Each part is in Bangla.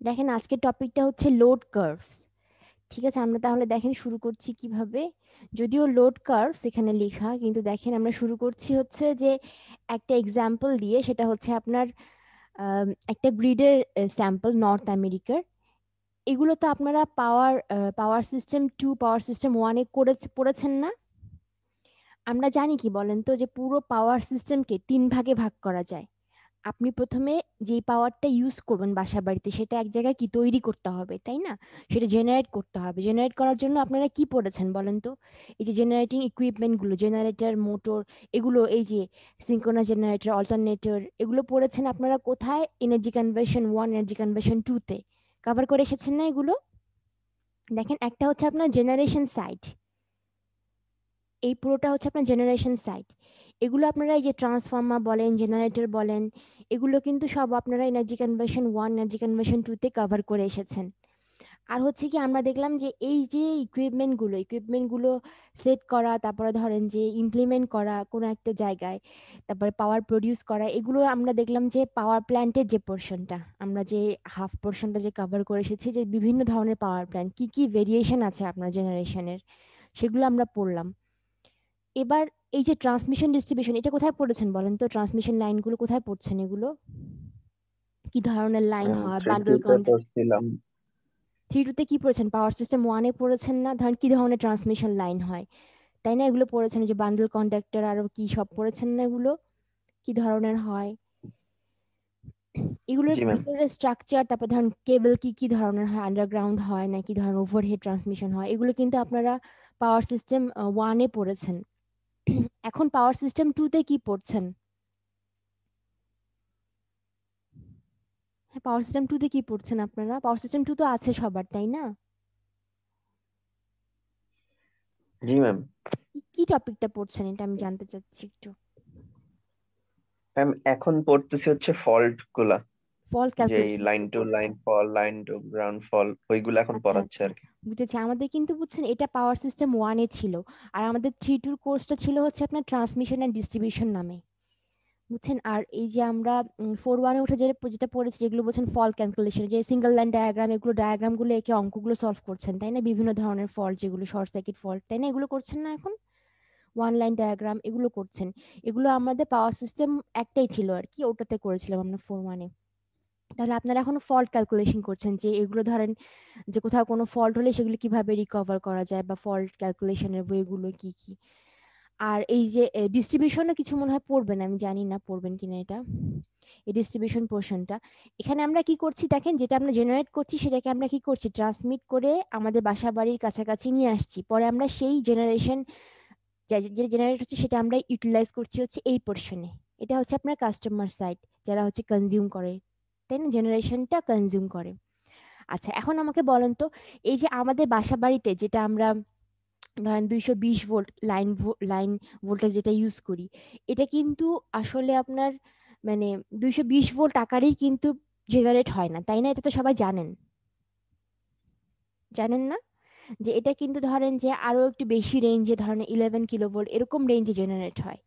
দেখেন আজকের টপিকটা হচ্ছে লোড কার্ভস। ঠিক আছে, আমরা তাহলে দেখেন শুরু করছি কিভাবে। যদিও লোড কার্ভস এখানে লেখা, কিন্তু দেখেন আমরা শুরু করছি হচ্ছে যে একটা এক্সাম্পল দিয়ে। সেটা হচ্ছে আপনার একটা গ্রিডের স্যাম্পল নর্থ আমেরিকার। এগুলো তো আপনারা পাওয়ার সিস্টেম 2 পাওয়ার সিস্টেম 1 এ পড়েছেন না? আমরা জানি কি বলেন তো, যে পুরো পাওয়ার সিস্টেমকে 3 ভাগে ভাগ করা যায়। আপনি প্রথমে যেই পাওয়ারটা ইউজ করবেন বাসা বাড়িতে, সেটা এক জায়গায় কি তৈরি করতে হবে, তাই না? সেটা জেনারেট করতে হবে। জেনারেট করার জন্য আপনারা কি পড়েছেন বলেন তো? এই যে জেনারেটিং ইকুইপমেন্ট গুলো, জেনারেটর, মোটর, এগুলো, এই যে সিঙ্ক্রোনাস জেনারেটর, অল্টারনেটর, এগুলো পড়েছেন আপনারা কোথায়? এনার্জি কনভার্সন 1, এনার্জি কনভার্সন 2 তে কভার করে এসেছেন না এগুলো? দেখেন একটা হচ্ছে আপনার জেনারেশন সাইড। এই পুরোটা হচ্ছে আপনার জেনারেশন সাইড। এগুলো আপনারা এই যে ট্রান্সফর্মার বলেন, জেনারেটর বলেন, এগুলো কিন্তু সব আপনারা এনার্জি কনভার্সন 1, এনার্জি কনভার্সন 2 তে কভার করে এসেছেন। আর হচ্ছে কি, আমরা দেখলাম যে এই যে ইকুইপমেন্টগুলো সেট করা, তারপরে ধরেন যে ইমপ্লিমেন্ট করা কোনো একটা জায়গায়, তারপরে পাওয়ার প্রডিউস করা, এগুলো আমরা দেখলাম যে পাওয়ার প্ল্যান্টের যে পোর্শনটা, আমরা যে হাফ পোর্শনটা যে কভার করে এসেছি, যে বিভিন্ন ধরনের পাওয়ার প্ল্যান্ট, কি কি ভেরিয়েশন আছে আপনার জেনারেশনের, সেগুলো আমরা পড়লাম। এবার এই যে ট্রান্সমিশন ডিস্ট্রিবিউশন, এটা কোথায় পড়েছেন বলেন তো? ট্রান্সমিশন লাইনগুলো কোথায় পড়ছেন এগুলো? কি ধরনের লাইন হয়? থ্রি টু বান্ডেল তে কন্ডাক্ট। পড়ছিলাম। 3 তে কি পড়েছেন? পাওয়ার সিস্টেম 1 এ পড়েছেন না? ধরেন কি ধরনের ট্রান্সমিশন লাইন হয়, তাই না? এগুলো পড়েছেন, এই যে বান্ডেল কন্ডাক্টর, আরো কি সব পড়েছেন না এগুলো? কি ধরনের হয় এগুলোর জি ম্যাম। ভিতরে স্ট্রাকচার, তারপর ধরেন কেবল কি কি ধরনের হয়, আন্ডারগ্রাউন্ড হয় নাকি ধরেন ওভারহেড ট্রান্সমিশন হয়, এগুলো কিন্তু আপনারা পাওয়ার সিস্টেম 1 এ পড়েছেন। এখন পাওয়ার সিস্টেম 2 তে কি পড়ছেন? হ্যাঁ, পাওয়ার সিস্টেম 2 তে কি পড়ছেন আপনারা? পাওয়ার সিস্টেম 2 তো আছে সবার, তাই না? জি ম্যাম। কি কি টপিকটা পড়ছেন, এটা আমি জানতে চাচ্ছি একটু। ম্যাম এখন পড়তেছি হচ্ছে ফল্ট গুলা, ফল্ট যে ক্যালকুলেশন লাইন টু পড়ছেন? Line fall, line to ground ফল, ওইগুলো এখন আচ্ছা পড়াচ্ছে আচ্ছা, আর কি। বুঝেছি। আমাদের কিন্তু বুঝছেন এটা পাওয়ার সিস্টেম 1 এ ছিল, আর আমাদের 3 টুর কোর্সটা ছিল হচ্ছে আপনার ট্রান্সমিশন এন্ড ডিস্ট্রিবিউশন নামে, বুঝছেন? আর এই যে আমরা 4 1 এ উঠে যেটা পড়েছি, যেগুলো বলছেন ফল ক্যালকুলেশন, যে সিঙ্গেল লাইন ডায়াগ্রাম, এগুলো ডায়াগ্রামগুলো একে অঙ্কগুলো সলভ করছেন, তাই না? বিভিন্ন ধরনের ফল্ট, যেগুলো শর্ট সার্কিট ফল্ট, তাই না? এগুলো করছেন না এখন? 1 লাইন ডায়াগ্রাম এগুলো করছেন। এগুলো আমাদের পাওয়ার সিস্টেম একটাই ছিল আর কি, ওটাতে করেছিলাম আমরা 4 1 এ। তাহলে আপনারা এখন ফল্ট ক্যালকুলেশন করছেন, যে এগুলো ধরেন যে কোথাও কোনো ফল্ট হলে সেগুলো কিভাবে রিকভার করা যায়, বা ফল্ট ক্যালকুলেশনের বইগুলো কি কি। আর এই যে ডিস্ট্রিবিউশনও কিছু মনে হয় পড়বেন, আমি জানি না পড়বেন কিনা এটা, এই ডিস্ট্রিবিউশন পোর্শনটা। এখানে আমরা কি করছি দেখেন, যেটা আমরা জেনারেট করছি সেটাকে আমরা কি করছি, ট্রান্সমিট করে আমাদের বাসা বাড়ির কাছাকাছি নিয়ে আসছি। পরে আমরা সেই জেনারেশন, যে জেনারেট হচ্ছে, সেটা আমরা ইউটিলাইজ করছি হচ্ছে এই পোর্শনে। এটা হচ্ছে আপনার কাস্টমার সাইড, যারা হচ্ছে কনজিউম করে, তাই না? জেনারেশনটা কনজিউম করে। আচ্ছা, এখন আমাকে বলেন তো, এই যে আমাদের বাসা বাড়িতে যেটা আমরা ধরেন 220 ভোল্ট লাইন ভোল্টেজ যেটা ইউজ করি, এটা কিন্তু আসলে আপনার মানে 220 ভোল্ট আকারেই কিন্তু জেনারেট হয় না, তাই না? এটা তো সবাই জানেন, জানেন না? যে এটা কিন্তু ধরেন যে আরো একটু বেশি রেঞ্জে, ধরেন 11 কিলোভোল্ট এরকম রেঞ্জে জেনারেট হয়।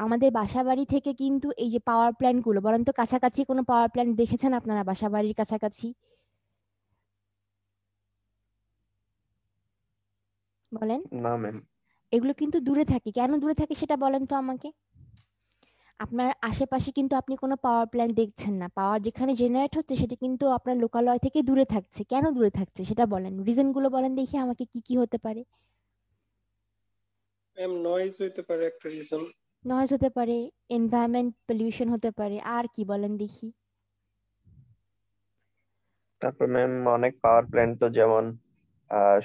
আমাদের বাসা বাড়ি থেকে কিন্তু এই যে পাওয়ার প্ল্যান্ট গুলো, বলেন তো কাছাকাছি কোনো পাওয়ার প্ল্যান্ট দেখেছেন আপনারা বাসা বাড়ির কাছাকাছি? বলেন। না ম্যাম। এগুলো কিন্তু দূরে থাকে। কেন দূরে থাকে সেটা বলেন তো আমাকে। আপনার আশেপাশে কিন্তু আপনি কোনো পাওয়ার প্ল্যান্ট দেখছেন না, পাওয়ার যেখানে জেনারেট হচ্ছে সেটা কিন্তু আপনার লোকালয় থেকে দূরে থাকছে। কেন দূরে থাকছে সেটা বলেন, রিজন গুলো বলেন দেখি আমাকে, কি কি হতে পারে? ম্যাম নয়েজ হইতে পারে একটা রিজন। নয়েজ হতে পারে, এনভায়রনমেন্ট পলিউশন হতে পারে, আর কি বলেন দেখি। তারপর ম্যাম অনেক পাওয়ার প্ল্যান্ট তো যেমন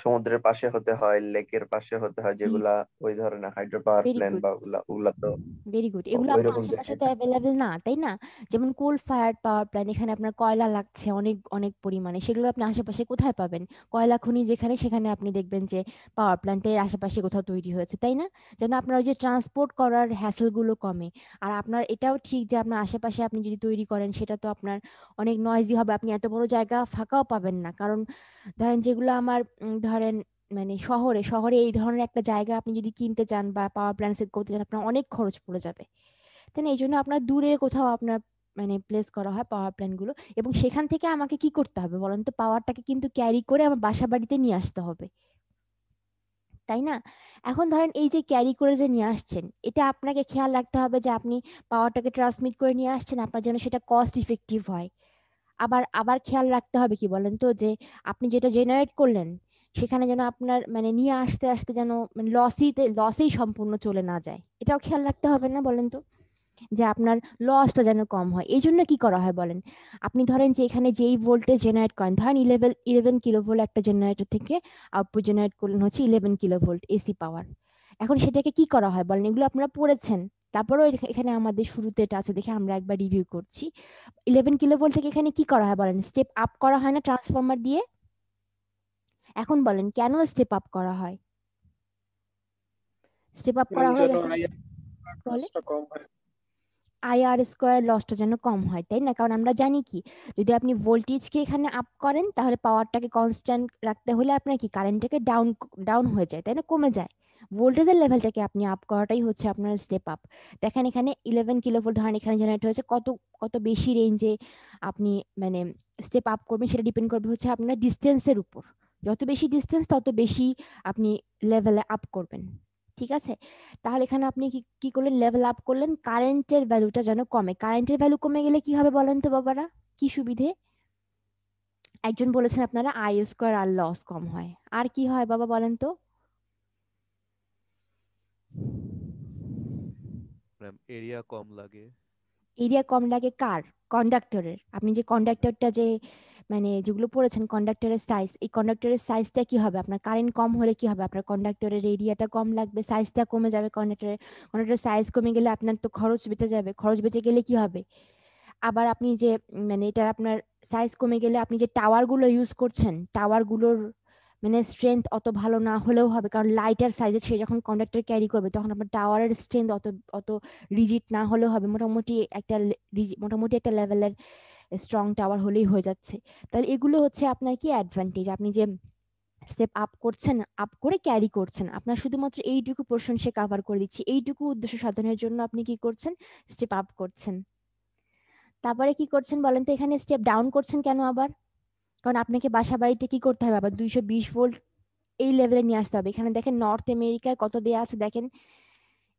সমুদ্রের পাশে হতে হয়, লেকের পাশে হতে হয়, জি, যেগুলা ওই ধরনের hydro power very plant good, বা ওগুলা ওগুলা তো ভেরি গুড। এগুলো আপনার ওইরকম আশেপাশে জায়গায় তো থাকে। অ্যাভেলেবেল না, তাই না? যেমন কোল ফায়ার্ড পাওয়ার প্ল্যান্ট, এখানে আপনার কয়লা লাগছে অনেক অনেক পরিমাণে, সেগুলো আপনি আশেপাশে কোথায় পাবেন? কয়লা খনি যেখানে, সেখানে আপনি দেখবেন যে পাওয়ার প্ল্যান্টের আশেপাশে কোথাও তৈরি হয়েছে, তাই না? যেন আপনার ওই যে ট্রান্সপোর্ট করার হ্যাসেল গুলো কমে। আর আপনার এটাও ঠিক যে আপনার আশেপাশে আপনি যদি তৈরি করেন, সেটা তো আপনার অনেক নয়েজি হবে, আপনি এত বড় জায়গা ফাঁকাও পাবেন না। কারণ ধরেন যেগুলো আমার ধরেন মানে শহরে শহরে এই ধরনের একটা জায়গা আপনি যদি কিনতে চান বা পাওয়ার প্ল্যান্ট সেট করতে চান, আপনার অনেক খরচ পড়ে যাবে, তাই না? এই জন্য আপনার দূরে কোথাও আপনার মানে প্লেস করা হয় পাওয়ার প্ল্যান্ট গুলো, এবং সেখান থেকে আমাকে কি করতে হবে বলেন তো, পাওয়ারটাকে কিন্তু ক্যারি করে আমার বাসা বাড়িতে নিয়ে আসতে হবে, তাই না? এখন ধরেন এই যে ক্যারি করে যে নিয়ে আসছেন, এটা আপনাকে খেয়াল রাখতে হবে যে আপনি পাওয়ারটাকে ট্রান্সমিট করে নিয়ে আসছেন আপনার জন্য সেটা কস্ট ইফেক্টিভ হয়। আবার আবার খেয়াল রাখতে হবে কি বলেন তো, যে আপনি যেটা জেনারেট করলেন সেখানে যেন আপনার মানে নিয়ে আসতে আসতে যেন মানে লসেই সম্পূর্ণ চলে না যায়, এটাও খেয়াল রাখতে হবে না বলেন তো, যে আপনার লসটা যেন কম হয়। এই জন্য কি করা হয় বলেন, আপনি ধরেন যে এখানে যেই ভোল্টেজ জেনারেট করেন, ধরেন 11 কিলোভোল্ট একটা জেনারেটর থেকে আউটপুট জেনারেট করলেন হচ্ছে 11 কিলোভোল্ট এসি পাওয়ার। এখন সেটাকে কি করা হয় বলেন, এগুলো আপনারা পড়েছেন, তারপরেও এখানে আমাদের শুরুতে এটা আছে দেখে আমরা একবার রিভিউ করছি। 11 কিলোভোল্ট থেকে এখানে কি করা হয় বলেন, স্টেপ আপ করা হয় না ট্রান্সফরমার দিয়ে? এখন বলেন কেন স্টেপ আপ করা হয়? স্টেপ আপ করা হয় যেন দেখেন, আইআর বলে লসটা কম হয়। আইআর স্কোয়ার লসটা যেন কম হয়, তাই না? কারণ আমরা জানি কি, যদি আপনি ভোল্টেজকে এখানে আপ করেন তাহলে পাওয়ারটাকে কনস্ট্যান্ট রাখতে হলে আপনার কি কারেন্টটাকে ডাউন ডাউন হয়ে যায়, তাই না, কমে যায়। ভোল্টেজের লেভেলটাকে আপনি আপ করাটাই হচ্ছে আপনার স্টেপ আপ। দেখেন এখানে 11 কিলোভোল্ট ধরেন এখানে জেনারেট হয়েছে, কত কত বেশি রেঞ্জে আপনি মানে স্টেপ আপ করবেন সেটা ডিপেন্ড করবে হচ্ছে আপনার ডিস্টেন্সের উপর। যত বেশি ডিস্টেন্স তত বেশি আপনি লেভেলে আপ করবেন, ঠিক আছে? তাহলে এখানে আপনি কি কি করলেন, লেভেল আপ করলেন, কারেন্টের ভ্যালুটা যেন কমে। কারেন্টের ভ্যালু কমে গেলে কি হবে বলেন তো বাবারা, কি সুবিধে? একজন বলেছেন আপনারা আই স্কোয়ার আর লস কম হয়, আর কি হয় বাবা বলেন তো? ম্যাম এরিয়া কম লাগে। এরিয়া কম লাগে কার? কন্ডাক্টরের। আপনি যে কন্ডাক্টরটা যে মানে যেগুলো পড়েছেন কন্ডাক্টরের সাইজ, এই কন্ডাক্টরের সাইজটা কি হবে, আপনার কারেন্ট কম হলে কি হবে, আপনার কন্ডাক্টরের এরিয়াটা কম লাগবে, সাইজটা কমে যাবে। কন্ডাক্টরের সাইজ কমে গেলে আপনার তো খরচ বেঁচে যাবে, খরচ বেঁচে গেলে কি হবে, আবার আপনি যে মানে এটা আপনার সাইজ কমে গেলে আপনি যে টাওয়ার গুলো ইউজ করছেন, টাওয়ার গুলোর মানে স্ট্রেংথ অত ভালো না হলেও হবে, কারণ লাইটার সাইজে সে যখন কন্ডাক্টর ক্যারি করবে তখন আপনার টাওয়ারের স্ট্রেংথ অত অত রিজিড না হলেও হবে, মোটামুটি একটা লেভেলের স্ট্রং টাওয়ার হলেই হয়ে যাচ্ছে। তাহলে এগুলো হচ্ছে আপনার কি অ্যাডভান্টেজ, আপনি যে স্টেপ আপ করছেন, আপ করে ক্যারি করছেন, আপনার শুধুমাত্র এইটুকু পোর্শন সে কভার করে দিচ্ছে, এইটুকু উদ্দেশ্য সাধনের জন্য আপনি কি করছেন, স্টেপ আপ করছেন। তারপরে কি করছেন বলেন তো, এখানে স্টেপ ডাউন করছেন কেন আবার? কারণ আপনাকে বাসা বাড়িতে কি করতে হবে আবার, 220 ভোল্ট এই লেভেলে নিয়ে আসতে হবে। এখানে দেখেন নর্থ আমেরিকায় কত দেয়া আছে দেখেন,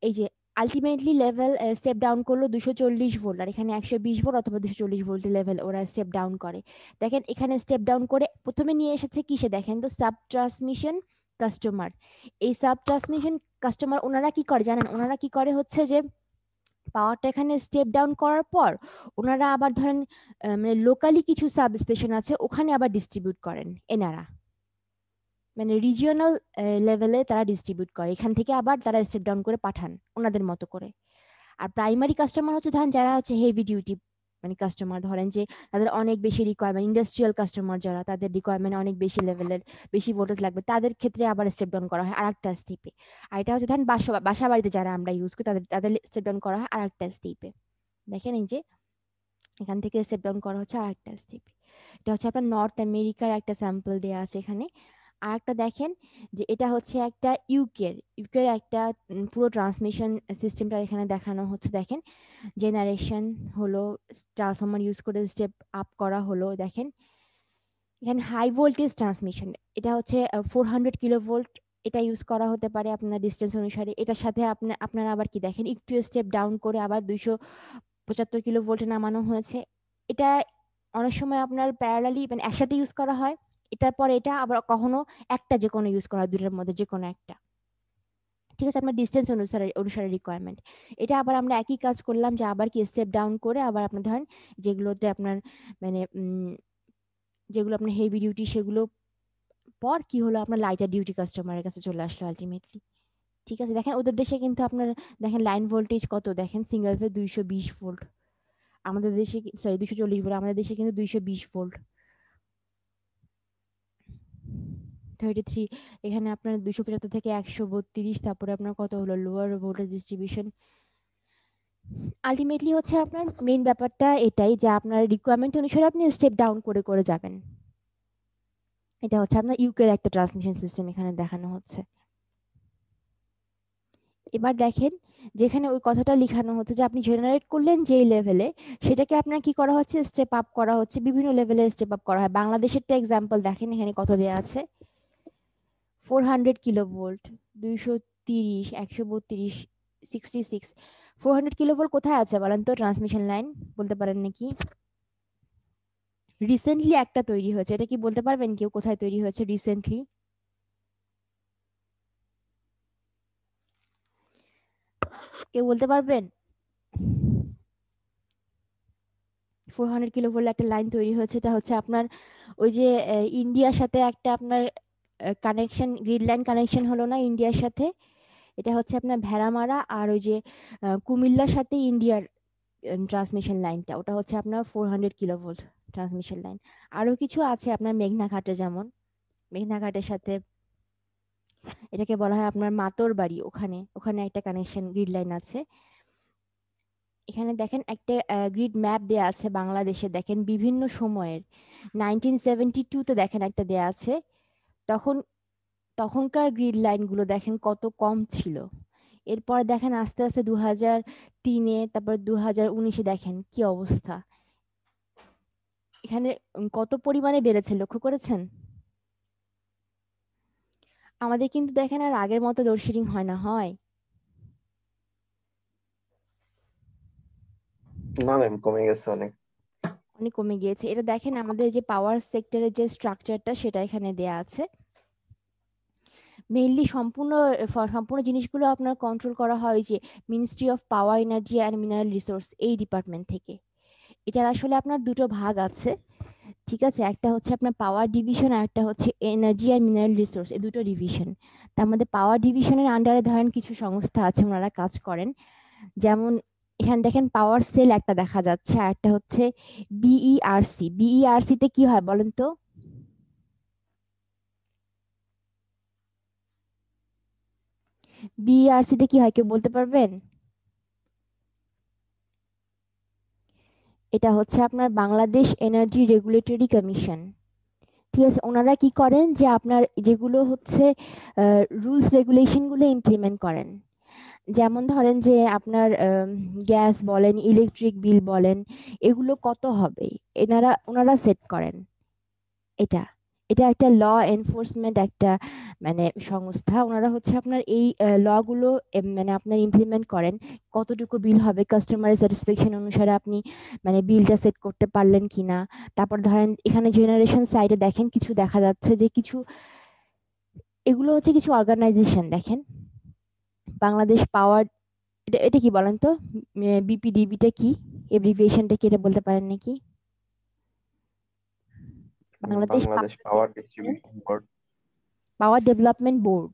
এই যে আলটিমেটলি লেভেল স্টেপ ডাউন করলো 240 ভোল্ট, আর এখানে 120 ভোল্ট অথবা 240 ভোল্টের লেভেল ওরা স্টেপ ডাউন করে। দেখেন এখানে স্টেপ ডাউন করে প্রথমে নিয়ে এসেছে কিসে দেখেন তো, সাব ট্রান্সমিশন কাস্টমার। এই সাব ট্রান্সমিশন কাস্টমার ওনারা কি করে জানেন, ওনারা কি করে হচ্ছে যে পাওয়ারটা এখানে স্টেপ ডাউন করার পর ওনারা আবার ধরেন মানে লোকালি কিছু সাব স্টেশন আছে ওখানে আবার ডিস্ট্রিবিউট করেন এনারা, মানে রিজিওনাল লেভেলে তারা ডিস্ট্রিবিউট করে, এখান থেকে আবার তারা স্টেপ ডাউন করে পাঠান ওনাদের মতো করে। আর প্রাইমারি কাস্টমার হচ্ছে ধরেন যারা হচ্ছে হেভি ডিউটি মানে কাস্টমার, ধরেন যে তাদের অনেক বেশি রিকোয়ারমেন্ট, ইন্ডাস্ট্রিয়াল কাস্টমার যারা, তাদের রিকোয়ারমেন্ট অনেক বেশি লেভেলের, বেশি ভোল্টেজ লাগবে, তাদের ক্ষেত্রে আবার স্টেপ ডাউন করা হয় আরেকটা স্টেপে। আর এটা হচ্ছে ধরেন বাসা বাড়িতে যারা আমরা ইউজ করি তাদের তাদের স্টেপ ডাউন করা হয় আরেকটা স্টেপে। দেখেন এই যে এখান থেকে স্টেপ ডাউন করা হচ্ছে আরেকটা স্টেপে। এটা হচ্ছে আপনার নর্থ আমেরিকার একটা স্যাম্পল দেওয়া আছে এখানে। আর একটা দেখেন যে এটা হচ্ছে একটা ইউকের একটা পুরো ট্রান্সমিশন সিস্টেমটা এখানে দেখানো হচ্ছে। দেখেন জেনারেশন হলো, ট্রান্সফরমার ইউজ করে স্টেপ আপ করা হলো। দেখেন এখানে হাই ভোল্টেজ ট্রান্সমিশন, এটা হচ্ছে 400 কিলোভোল্ট, এটা ইউজ করা হতে পারে আপনার ডিস্টেন্স অনুসারে। এটার সাথে আপনারা আবার কি দেখেন একটু স্টেপ ডাউন করে আবার 275 কিলোভোল্টে নামানো হয়েছে। এটা অনেক সময় আপনার প্যারালালি মানে একসাথে ইউজ করা হয়, এটার পর এটা আবার কখনো একটা যে কোনো ইউজ করা হয়, দুটোর মধ্যে যে কোনো একটা, ঠিক আছে, আপনার ডিস্টেন্স অনুসারে অনুসারে রিকোয়ারমেন্ট। এটা আবার আমরা একই কাজ করলাম যে আবার কি স্টেপ ডাউন করে আবার আপনার ধরেন যেগুলোতে আপনার মানে যেগুলো আপনার হেভি ডিউটি সেগুলো পর কি হলো আপনার লাইটার ডিউটি কাস্টমারের কাছে চলে আসলো আলটিমেটলি। ঠিক আছে, দেখেন ওদের দেশে কিন্তু আপনার দেখেন লাইন ভোল্টেজ কত, দেখেন সিঙ্গেল ফেজ 220 ভোল্ট, আমাদের দেশে সরি 240 ভোল্ট, আমাদের দেশে কিন্তু 220 ভোল্ট 33। এখানে আপনার 275 থেকে 132, তারপরে আপনার কত হলো লোয়ার ভোল্টেজ ডিস্ট্রিবিউশন। আলটিমেটলি হচ্ছে আপনার মেইন ব্যাপারটা এটাই যে আপনার রিকোয়ারমেন্ট অনুসারে আপনি স্টেপ ডাউন করে করে যাবেন। এটা হচ্ছে আপনার ইউকের একটা ট্রান্সমিশন সিস্টেম এখানে দেখানো হচ্ছে। এবার দেখেন যেখানে ওই কথাটা লিখানো হচ্ছে যে আপনি জেনারেট করলেন যেই লেভেলে, সেটাকে আপনার কি করা হচ্ছে, স্টেপ আপ করা হচ্ছে, বিভিন্ন লেভেলে স্টেপ আপ করা হয়। বাংলাদেশেরটা এক্সাম্পল দেখেন, এখানে কত দেওয়া আছে, 400 কিলোভোল্ট, 230, 132, 66। 400 কিলোভোল্ট কোথায় আছে বলেন তো ট্রান্সমিশন লাইন, বলতে পারেন নাকি? রিসেন্টলি একটা তৈরি হয়েছে, এটা কি বলতে পারবেন কেউ কোথায় তৈরি হয়েছে রিসেন্টলি? কেউ বলতে পারবেন? 400 কিলোভোল্ট একটা লাইন তৈরি হয়েছে, এটা হচ্ছে আপনার ওই যে ইন্ডিয়ার সাথে একটা আপনার কানেকশন, গ্রিড লাইন কানেকশন হলো না ইন্ডিয়ার সাথে, এটা হচ্ছে আপনার ভেড়ামারা আর ওই যে কুমিল্লার সাথে ইন্ডিয়ার ট্রান্সমিশন লাইনটা, ওটা হচ্ছে আপনার 400 কিলোভোল্ট ট্রান্সমিশন লাইন। আরো কিছু আছে আপনার মেঘনাঘাটে, যেমন মেঘনাঘাটের সাথে এটাকে বলা হয় আপনার মাতর বাড়ি, ওখানে ওখানে একটা কানেকশন গ্রিড লাইন আছে। এখানে দেখেন একটা গ্রিড ম্যাপ দেয়া আছে বাংলাদেশে, দেখেন বিভিন্ন সময়ের 1972-তে দেখেন একটা দেয়া আছে, তখন তখনকার গ্রিড লাইনগুলো দেখেন কত কম ছিল। এরপরে দেখেন আস্তে আস্তে 2003-এ, তারপর 2019-এ দেখেন কি অবস্থা, এখানে কত পরিমাণে বেড়েছে লক্ষ্য করেছেন? আমাদের কিন্তু দেখেন আর আগের মতো লোডশেডিং হয় না, হয়? না ম্যাম, কমে গেছে অনেক। অনেক কমে গিয়েছে। এটা দেখেন আমাদের যে পাওয়ার সেক্টরের যে স্ট্রাকচারটা সেটা এখানে দেয়া আছে। মেইনলি সম্পূর্ণ জিনিসগুলো আপনার কন্ট্রোল করা হয় যে ministry of power, energy and mineral resource, এই ডিপার্টমেন্ট থেকে। এটার আসলে আপনার দুটো ভাগ আছে, ঠিক আছে? একটা হচ্ছে আপনার পাওয়ার ডিভিশন আর একটা হচ্ছে এনার্জি অ্যান্ড মিনারেল রিসোর্স, এই দুটো ডিভিশন। তার মধ্যে পাওয়ার ডিভিশনের আন্ডারে ধরেন কিছু সংস্থা আছে, ওনারা কাজ করেন। যেমন এখানে দেখেন পাওয়ার সেল একটা দেখা যাচ্ছে, আর একটা হচ্ছে বিইআরসি। বিইআরসি তে কি হয় বলেন তো? বিইআরসি তে কি হয় কেউ বলতে পারবেন? এটা হচ্ছে আপনার বাংলাদেশ এনার্জি রেগুলেটরি কমিশন, ঠিক আছে? ওনারা কি করেন যে আপনার যেগুলো হচ্ছে রুলস রেগুলেশন গুলো ইমপ্লিমেন্ট করেন। যেমন ধরেন যে আপনার গ্যাস বলেন, ইলেকট্রিক বিল বলেন, এগুলো কত হবে, ওনারা সেট করেন। এটা এটা একটা ল এনফোর্সমেন্ট একটা মানে সংস্থা, ওনারা হচ্ছে আপনার এই ল গুলো মানে আপনার ইমপ্লিমেন্ট করেন। কতটুকু বিল হবে, কাস্টমারের স্যাটিসফ্যাকশন অনুসারে আপনি মানে বিলটা সেট করতে পারলেন কিনা। তারপর ধরেন এখানে জেনারেশন সাইডে দেখেন কিছু দেখা যাচ্ছে যে কিছু, এগুলো হচ্ছে কিছু অর্গানাইজেশন দেখেন, বাংলাদেশ পাওয়ার, এটা এটা কি বলেন তো? বিপিডিবিটা কি, এব্রিভিয়েশনটা কি, এটা বলতে পারেন নাকি? Bangladesh Bangladesh power distribution board. Power development board,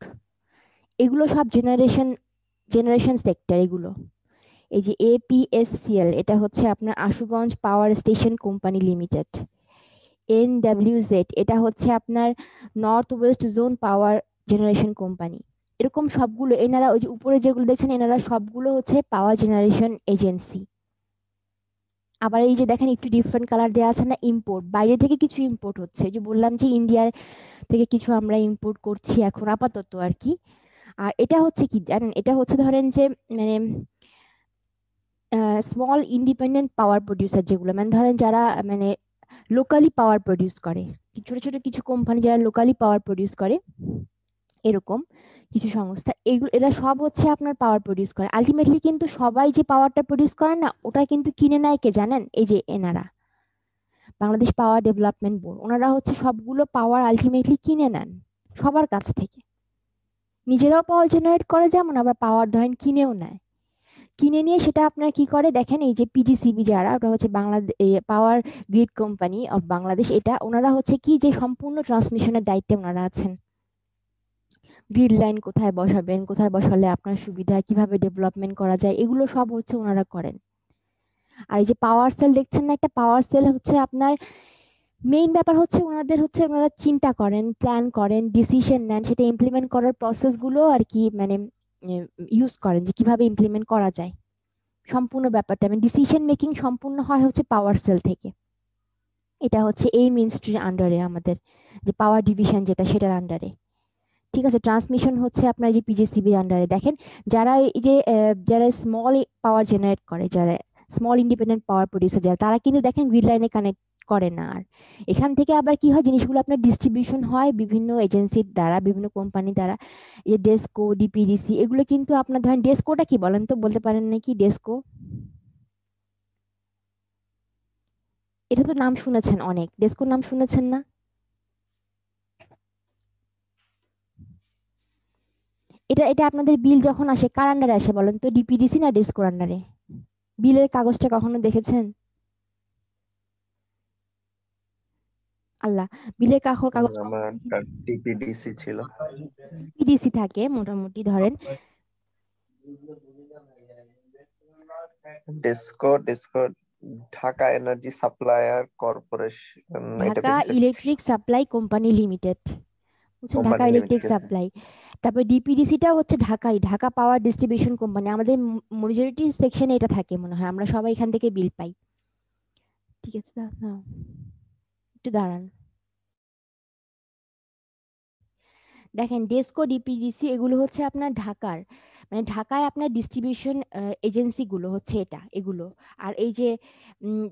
এগুলো সব জেনারেশন সেক্টর এগুলো। এই যে এপিএসসিএল, এটা হচ্ছে আপনার Ashuganj power station company limited. NWZ, এটা হচ্ছে আপনার north west zone power generation company. এরকম সবগুলো, এনারা ওই যে উপরে যেগুলো দেখছেন এনারা সবগুলো হচ্ছে পাওয়ার জেনারেশন এজেন্সি। আবার এই যে দেখেন একটু ডিফারেন্ট কালার দেওয়া আছে না, ইম্পোর্ট, বাইরে থেকে কিছু ইম্পোর্ট হচ্ছে, যে বললাম যে ইন্ডিয়ার থেকে কিছু আমরা ইম্পোর্ট করছি এখন আপাতত আর কি। আর এটা হচ্ছে কি জানেন, এটা হচ্ছে ধরেন যে মানে স্মল ইন্ডিপেন্ডেন্ট পাওয়ার প্রডিউসার, যেগুলো মানে ধরেন যারা মানে লোকালি পাওয়ার প্রডিউস করে, ছোট ছোট কিছু কোম্পানি যারা লোকালি পাওয়ার প্রডিউস করে, এরকম কিছু সংস্থা, এগুলো এরা সব হচ্ছে আপনার পাওয়ার প্রডিউস করে। আলটিমেটলি কিন্তু সবাই যে পাওয়ারটা প্রডিউস করে না, ওটা কিন্তু কিনে নেয় কে জানেন? এই যে এনারা, বাংলাদেশ পাওয়ার ডেভেলপমেন্ট বোর্ড, ওনারা হচ্ছে সবগুলো পাওয়ার আলটিমেটলি কিনে নেন সবার কাছ থেকে। নিজেরাও পাওয়ার জেনারেট করে যেমন, আবার পাওয়ার ধরেন কিনেও নেয়। কিনে নিয়ে সেটা আপনার কি করে দেখেন, এই যে পিজিসিবি যারা, ওটা হচ্ছে Bangladesh power grid company of Bangladesh, এটা ওনারা হচ্ছে কি যে সম্পূর্ণ ট্রান্সমিশনের দায়িত্বে ওনারা আছেন। গ্রিড লাইন কোথায় বসাবেন, কোথায় বসালে আপনার সুবিধা, কিভাবে ডেভেলপমেন্ট করা যায়, এগুলো সব হচ্ছে ওনারা করেন। আর এই যে পাওয়ার সেল দেখছেন না, একটা পাওয়ার সেল হচ্ছে আপনার মেইন ব্যাপার হচ্ছে ওনাদের হচ্ছে ওনারা চিন্তা করেন, প্ল্যান করেন, ডিসিশন নেন, সেটা ইমপ্লিমেন্ট করার প্রসেস গুলো আর কি মানে ইউজ করেন যে কিভাবে ইমপ্লিমেন্ট করা যায়। সম্পূর্ণ ব্যাপারটা মানে ডিসিশন মেকিং সম্পূর্ণ হয় হচ্ছে পাওয়ার সেল থেকে। এটা হচ্ছে এই মিনিস্ট্রির আন্ডারে আমাদের যে পাওয়ার ডিভিশন যেটা, সেটার আন্ডারে, ঠিক আছে, ট্রান্সমিশন হচ্ছে আপনার যে পিজিসিবির আন্ডারে। দেখেন যারা এই যে যারা স্মল পাওয়ার জেনারেট করে, যারা স্মল ইন্ডিপেন্ডেন্ট পাওয়ার প্রডিউসার যারা, তারা কিন্তু দেখেন গ্রিড লাইনে কানেক্ট করে না। আর এখান থেকে আবার কি হয়, জিনিসগুলো আপনার ডিস্ট্রিবিউশন হয় বিভিন্ন এজেন্সির দ্বারা, বিভিন্ন কোম্পানি দ্বারা। এই যে ডেসকো, ডিপিডিসি, এগুলো কিন্তু আপনার ধরেন, ডেসকোটা কি বলেন তো, বলতে পারেন নাকি ডেসকো? এটা তো নাম শুনেছেন অনেক, ডেসকোর নাম শুনেছেন না? এটা এটা আপনাদের বিল যখন আসে কার আন্ডারে আসে বলেন তো, ডিপিডিসি না ডেসকোর আন্ডারে? বিলের কাগজটা কখনো দেখেছেন? আল্লাহ, বিলের কাগজ আমার টিপিডিসি ছিল। ডিপিডিসি থাকে মোটামুটি ধরেন। DESCO DESCO Dhaka energy supplier corporation, এটা ঢাকা বেরিয়েছে ইলেকট্রিক সাপ্লাই কোম্পানি লিমিটেড, বুঝছেন, Dhaka company electric limited. Supply. তারপর ডিপিডিসিটা হচ্ছে ঢাকাই, ঢাকা পাওয়ার ডিস্ট্রিবিউশন কোম্পানি। আমাদের মেজরিটি সেকশনে এটা থাকে মনে হয়, আমরা সবাই এখান থেকে বিল পাই। ঠিক আছে, দাঁড়ান, একটু দাঁড়ান। দেখেন ডেসকো, ডিপিডিসি, এগুলো হচ্ছে আপনার ঢাকার, মানে ঢাকায় আপনার ডিস্ট্রিবিউশন এজেন্সিগুলো হচ্ছে এটা, এগুলো। আর এই যে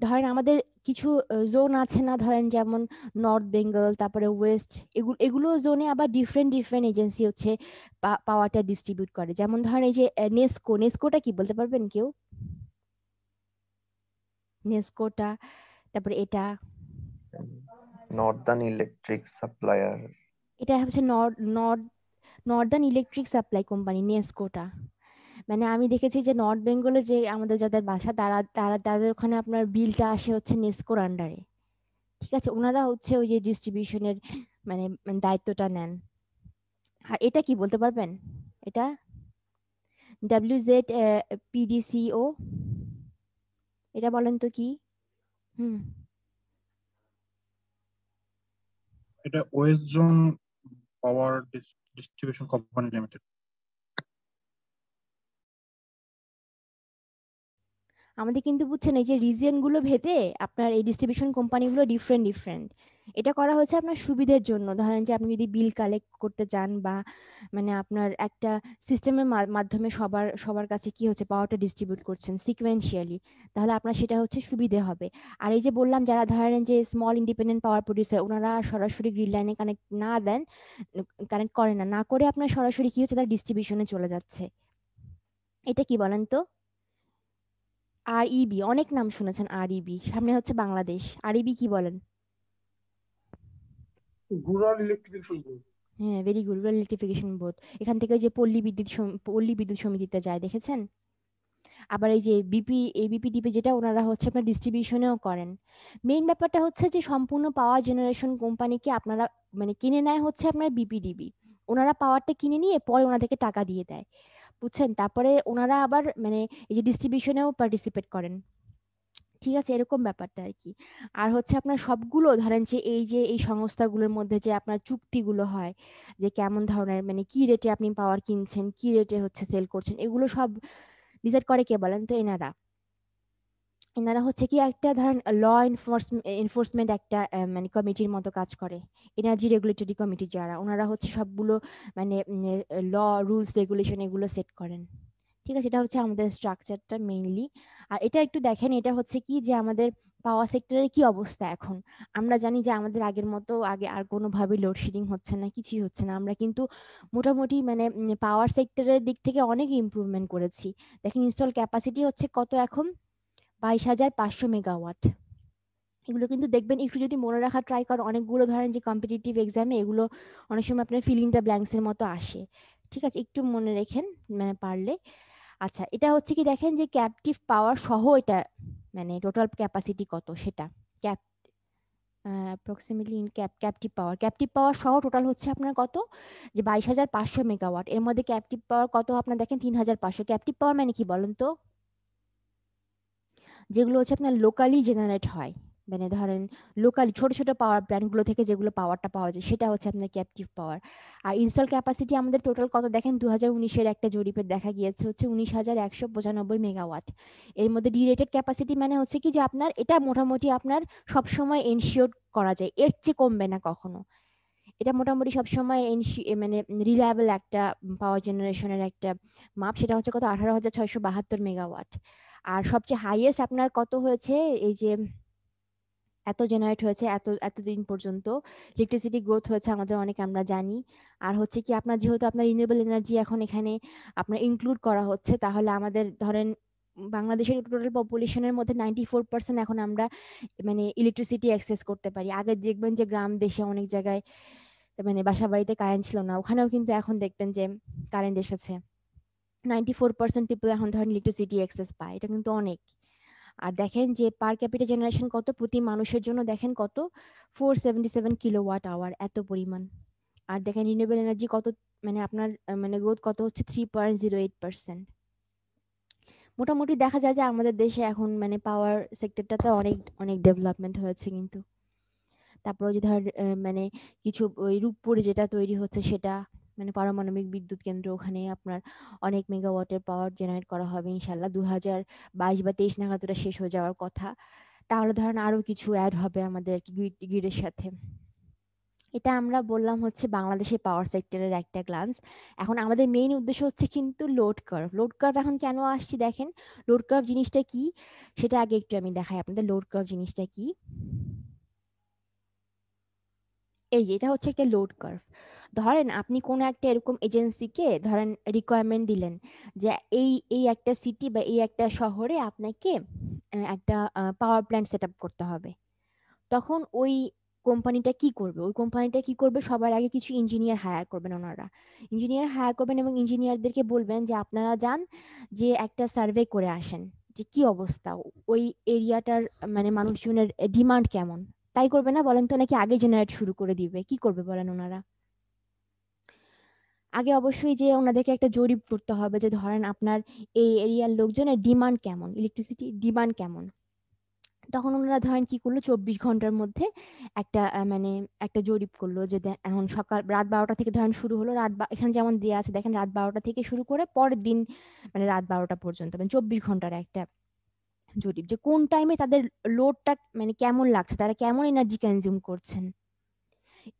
ধরেন আমাদের কিছু জোন আছে না, ধরেন যেমন নর্থ বেঙ্গল, তারপরে ওয়েস্ট, এগুলো এগুলো জোনে আবার ডিফারেন্ট ডিফারেন্ট এজেন্সি হচ্ছে পাওয়ারটা ডিস্ট্রিবিউট করে। যেমন ধরেন এই যে নেসকো, নেসকোটা কি বলতে পারবেন কেউ? নেসকোটা, তারপরে এটা, নর্দার্ন ইলেকট্রিক সাপ্লায়ার। এটা হচ্ছে নর্দার্ন ইলেকট্রিক সাপ্লাই কোম্পানি, নেসকোটা। মানে আমি দেখেছি যে নর্থ বেঙ্গলে যে আমাদের যাদের বাসা, তারা তারা তাদের ওখানে আপনার বিলটা আসে হচ্ছে নেসকোর আন্ডারে। ঠিক আছে, ওনারা হচ্ছে ওই যে ডিস্ট্রিবিউশনের মানে দায়িত্বটা নেন। আর এটা কি বলতে পারবেন? এটা WZPDCO, এটা বলেন তো কি? হুম, এটা West zone power distribution company limited. আমাদের কিন্তু বুঝছেন এই যে রিজিয়ন গুলো ভেদে আপনার এই ডিস্ট্রিবিউশন কোম্পানিগুলো ডিফারেন্ট ডিফারেন্ট। এটা করা হয়েছে আপনার সুবিধের জন্য। ধরেন যে আপনি যদি বিল কালেক্ট করতে চান, বা মানে আপনার একটা সিস্টেমের মাধ্যমে সবার সবার কাছে কি হচ্ছে পাওয়ারটা ডিস্ট্রিবিউট করছেন সিকোয়েন্সিয়ালি, তাহলে আপনার সেটা হচ্ছে সুবিধে হবে। আর এই যে বললাম যারা ধরেন যে স্মল ইন্ডিপেন্ডেন্ট পাওয়ার প্রডিউসার, ওনারা সরাসরি গ্রিড লাইনে কানেক্ট না দেন, কানেক্ট করে না, না করে আপনার সরাসরি কি হচ্ছে, তার ডিস্ট্রিবিউশনে চলে যাচ্ছে। এটা কি বলেন তো? REB, অনেক নাম শুনেছেন REB, সামনে হচ্ছে বাংলাদেশ। REB কি বলেন? Rural electrification board. হ্যাঁ, very good, rural electrification board. এখান থেকে যে পল্লী বিদ্যুৎ সমিতিতে যায়, দেখেছেন? আবার এই যে ABPDP যেটা, ওনারা হচ্ছে আপনার ডিস্ট্রিবিউশনেও করেন। মেইন ব্যাপারটা হচ্ছে যে সম্পূর্ণ পাওয়ার জেনারেশন কোম্পানিকে আপনারা মানে কিনে নেয় হচ্ছে আপনার BPDB। ওনারা পাওয়ারটা কিনে নিয়ে পরে ওনাদেরকে টাকা দিয়ে দেয়, বুঝছেন? তারপরে ওনারা আবার মানে এই যে ডিস্ট্রিবিউশনেও পার্টিসিপেট করেন। ঠিক আছে, এরকম ব্যাপারটা আর কি। আর হচ্ছে আপনার সবগুলো ধরেন যে এই সংস্থাগুলোর মধ্যে যে আপনার চুক্তিগুলো হয়, যে কেমন ধরনের মানে কি রেটে আপনি পাওয়ার কিনছেন, কি রেটে হচ্ছে সেল করছেন, এগুলো সব ডিসাইড করে কে বলেন তো? এনারা। এনারা হচ্ছে কি একটা ধরেন ল এনফোর্সমেন্ট একটা মানে কমিটির মতো কাজ করে। এনার্জি রেগুলেটরি কমিটি যারা, ওনারা হচ্ছে সবগুলো মানে ল, রুলস, রেগুলেশন এগুলো সেট করেন। ঠিক আছে, এটা হচ্ছে আমাদের স্ট্রাকচারটা মেইনলি। আর এটা একটু দেখেন, এটা হচ্ছে কি যে আমাদের পাওয়ার সেক্টরের কি অবস্থা এখন। আমরা জানি যে আমাদের আগের মতো আগে আর কোনোভাবে লোডশেডিং হচ্ছে না, কিছুই হচ্ছে না। আমরা কিন্তু মোটামুটি মানে পাওয়ার সেক্টরের দিক থেকে অনেক ইমপ্রুভমেন্ট করেছি। দেখেন ইনস্টল ক্যাপাসিটি হচ্ছে কত এখন, 22,500 মেগাওয়াট। এগুলো কিন্তু দেখবেন একটু যদি মনে রাখা ট্রাই করেন, অনেকগুলো ধরেন যে কম্পিটিটিভ এক্সামে এগুলো অনেক সময় আপনার ফিলিং দ্য ব্ল্যাঙ্কস এর মতো আসে। ঠিক আছে, একটু মনে রেখেন মানে পারলে। আচ্ছা, এটা হচ্ছে কি দেখেন যে ক্যাপটিভ পাওয়ার সহ এটা মানে টোটাল ক্যাপাসিটি কত সেটা। ক্যাপ অ্যাপ্রক্সিমেটলি ইন ক্যাপটিভ পাওয়ার সহ টোটাল হচ্ছে আপনার কত, যে 22,500 মেগাওয়াট। এর মধ্যে ক্যাপটিভ পাওয়ার কত আপনার দেখেন 3,500। ক্যাপটিভ পাওয়ার মানে কি বলেন তো? যেগুলো হচ্ছে আপনার লোকালি জেনারেট হয়, মানে ধরেন লোকালি ছোট ছোট পাওয়ার প্ল্যান্টগুলো থেকে যেগুলো পাওয়ারটা পাওয়া যায়, সেটা হচ্ছে আপনার ক্যাপটিভ পাওয়ার। আর ইনস্টল ক্যাপাসিটি আমাদের টোটাল কত দেখেন, 2019-এর একটা জরিপে দেখা গিয়েছে হচ্ছে 19,195 মেগাওয়াট। এর মধ্যে ডিরেটেড ক্যাপাসিটি মানে হচ্ছে কি যে আপনার এটা মোটামুটি আপনার সবসময় এনশিওর করা যায়, এর চেয়ে কমবে না কখনো। এটা মোটামুটি সবসময় মানে রিলায়েবল একটা পাওয়ার জেনারেশনের একটা মাপ, সেটা হচ্ছে কত 18,672 মেগাওয়াট। আর সবচেয়ে হাইয়েস্ট আপনার কত হয়েছে, এই যে এত জেনারেট হয়েছে এতদিন পর্যন্ত ইলেকট্রিসিটি গ্রোথ হয়েছে আমাদের অনেক, আমরা জানি। আর হচ্ছে কি আপনার যেহেতু আপনার রিনিউয়েবল এনার্জি এখন এখানে আপনার ইনক্লুড করা হচ্ছে, তাহলে আমাদের ধরেন বাংলাদেশের টোটাল পপুলেশনের মধ্যে 94% এখন আমরা মানে ইলেকট্রিসিটি অ্যাক্সেস করতে পারি। আগে দেখবেন যে গ্রাম দেশে অনেক জায়গায় মানে বাসা বাড়িতে কারেন্ট ছিল না, ওখানেও কিন্তু এখন দেখবেন যে কারেন্ট এসেছে। 94% পিপল এখন ধরেন ইলেকট্রিসিটি অ্যাক্সেস পায়, এটা কিন্তু অনেক। আর দেখেন যে পার ক্যাপিটা জেনারেশন কত প্রতি মানুষের জন্য, দেখেন কত 477 কিলোওয়াট আওয়ার, এত পরিমাণ। আর দেখেন রিনিউয়েবল এনার্জি কত, মানে আপনার মানে গ্রোথ কত হচ্ছে 3.08%। মোটামুটি দেখা যায় যে আমাদের দেশে এখন মানে পাওয়ার সেক্টরটাতে অনেক অনেক ডেভেলপমেন্ট হয়েছে কিন্তু। তারপরে যে ধর মানে কিছু ওই রূপপুরে যেটা তৈরি হচ্ছে সেটা মানে পারমাণবিক বিদ্যুৎ কেন্দ্র, ওখানে আপনার অনেক মেগাওয়াটের পাওয়ার জেনারেট করা হবে ইনশাল্লাহ 2022 বা 23 নাগাদ ওটা শেষ হয়ে যাওয়ার কথা। তাহলে ধরেন আরো কিছু অ্যাড হবে আমাদের গ্রিডের সাথে। এটা আমরা বললাম হচ্ছে বাংলাদেশের পাওয়ার সেক্টরের একটা গ্লান্স। এখন আমাদের মেইন উদ্দেশ্য হচ্ছে কিন্তু লোড কার্ভ। লোড কার্ভ এখন কেন আসছি দেখেন, লোড কার্ভ জিনিসটা কি সেটা আগে একটু আমি দেখাই আপনাদের। লোড কার্ভ জিনিসটা কি, এই যে এটা হচ্ছে একটা লোড কার্ভ। ধরেন আপনি কোনো একটা এরকম এজেন্সিকে ধরেন রিকোয়ারমেন্ট দিলেন যে এই এই একটা সিটি বা এই একটা শহরে আপনাকে একটা পাওয়ার প্ল্যান্ট সেট আপ করতে হবে। তখন ওই কোম্পানিটা কি করবে, ওই কোম্পানিটা কি করবে, সবার আগে কিছু ইঞ্জিনিয়ার হায়ার করবেন ওনারা। ইঞ্জিনিয়ার হায়ার করবেন এবং ইঞ্জিনিয়ারদেরকে বলবেন যে আপনারা যান যে একটা সার্ভে করে আসেন যে কি অবস্থা ওই এরিয়াটার, মানে মানুষজনের ডিমান্ড কেমন। তাই করবে না বলেন তো, নাকি আগে জেনারেট শুরু করে দিবে, কি করবে বলেন ওনারা? আগে অবশ্যই যে ওনাদেরকে একটা জরিপ করতে হবে যে ধরেন আপনার এই এরিয়ার লোকজনের ডিমান্ড কেমন, ইলেকট্রিসিটি ডিমান্ড কেমন। তখন ওনারা ধরেন কি করলো 24 ঘন্টার মধ্যে একটা মানে একটা জরিপ করলো যে এখন সকাল রাত 12টা থেকে ধরেন শুরু হলো, এখানে যেমন দেওয়া আছে দেখেন রাত 12টা থেকে শুরু করে পরের দিন মানে রাত 12টা পর্যন্ত, মানে 24 ঘন্টার একটা জরিপ, যে কোন টাইমে তাদের লোডটা মানে কেমন লাগছে, তারা কেমন এনার্জি কনজিউম করছেন।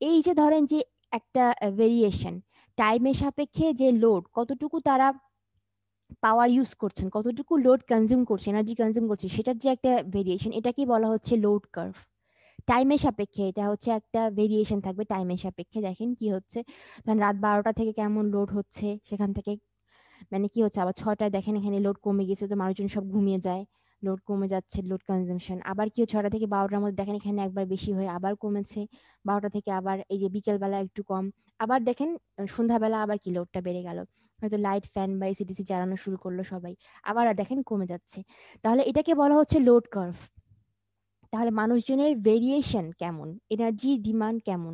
এই যে ধরেন যে একটা ভেরিয়েশন টাইমের সাপেক্ষে, যে লোড কতটুকু তারা পাওয়ার ইউজ করছেন, কতটুকু লোড কনজিউম করছে, এনার্জি কনজিউম করছে, সেটার যে একটা ভেরিয়েশন, এটাকেই বলা হচ্ছে লোড কার্ভ। টাইমের সাপেক্ষে এটা হচ্ছে একটা ভেরিয়েশন থাকবে টাইমের সাপেক্ষে। দেখেন কি হচ্ছে, ধরেন রাত 12টা থেকে কেমন লোড হচ্ছে, সেখান থেকে মানে কি হচ্ছে আবার 6টায় দেখেন এখানে লোড কমে গেছে, তো মানুষজন সব ঘুমিয়ে যায়, লোড কমে যাচ্ছে, লোড কনজাম্পশন। আবার কি 6টা থেকে 12টার মধ্যে দেখেন এখানে একবার বেশি হয়ে আবার কমেছে, 12টা থেকে আবার এই যে বিকেল বেলা একটু কম, আবার দেখেন সন্ধ্যাবেলা আবার কি লোডটা বেড়ে গেল, হয়তো লাইট ফ্যান বা এসিডিসি চালানো শুরু করলো সবাই, আবার দেখেন কমে যাচ্ছে। তাহলে এটাকে বলা হচ্ছে লোড কার্ভ। তাহলে মানুষজনের ভেরিয়েশন কেমন, এনার্জি ডিমান্ড কেমন,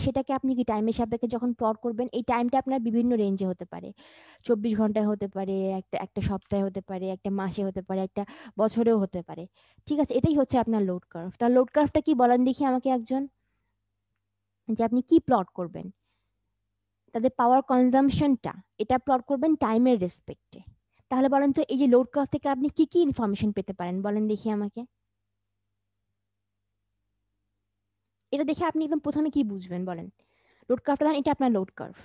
সেটাকে আপনি কি টাইমের সাপেক্ষে যখন প্লট করবেন, এই টাইমটা আপনার বিভিন্ন রেঞ্জে হতে পারে, 24 ঘন্টায় হতে পারে, একটা একটা সপ্তাহে হতে পারে, একটা মাসে হতে পারে, একটা বছরেও হতে পারে। ঠিক আছে, এটাই হচ্ছে আপনার লোড কার্ভ। তাহলে লোড কার্ভটা কি বলেন দেখি আমাকে একজন, যে আপনি কি প্লট করবেন, তাদের পাওয়ার কনজাম্পশনটা এটা প্লট করবেন টাইমের রেসপেক্টে। তাহলে বলেন তো এই যে লোড কার্ভ থেকে আপনি কি কি ইনফরমেশন পেতে পারেন বলেন দেখি আমাকে। এটা দেখে আপনি একদম প্রথমে কি বুঝবেন বলেন? লোড কার্ভটা ধরেন এটা আপনার লোড কার্ভ,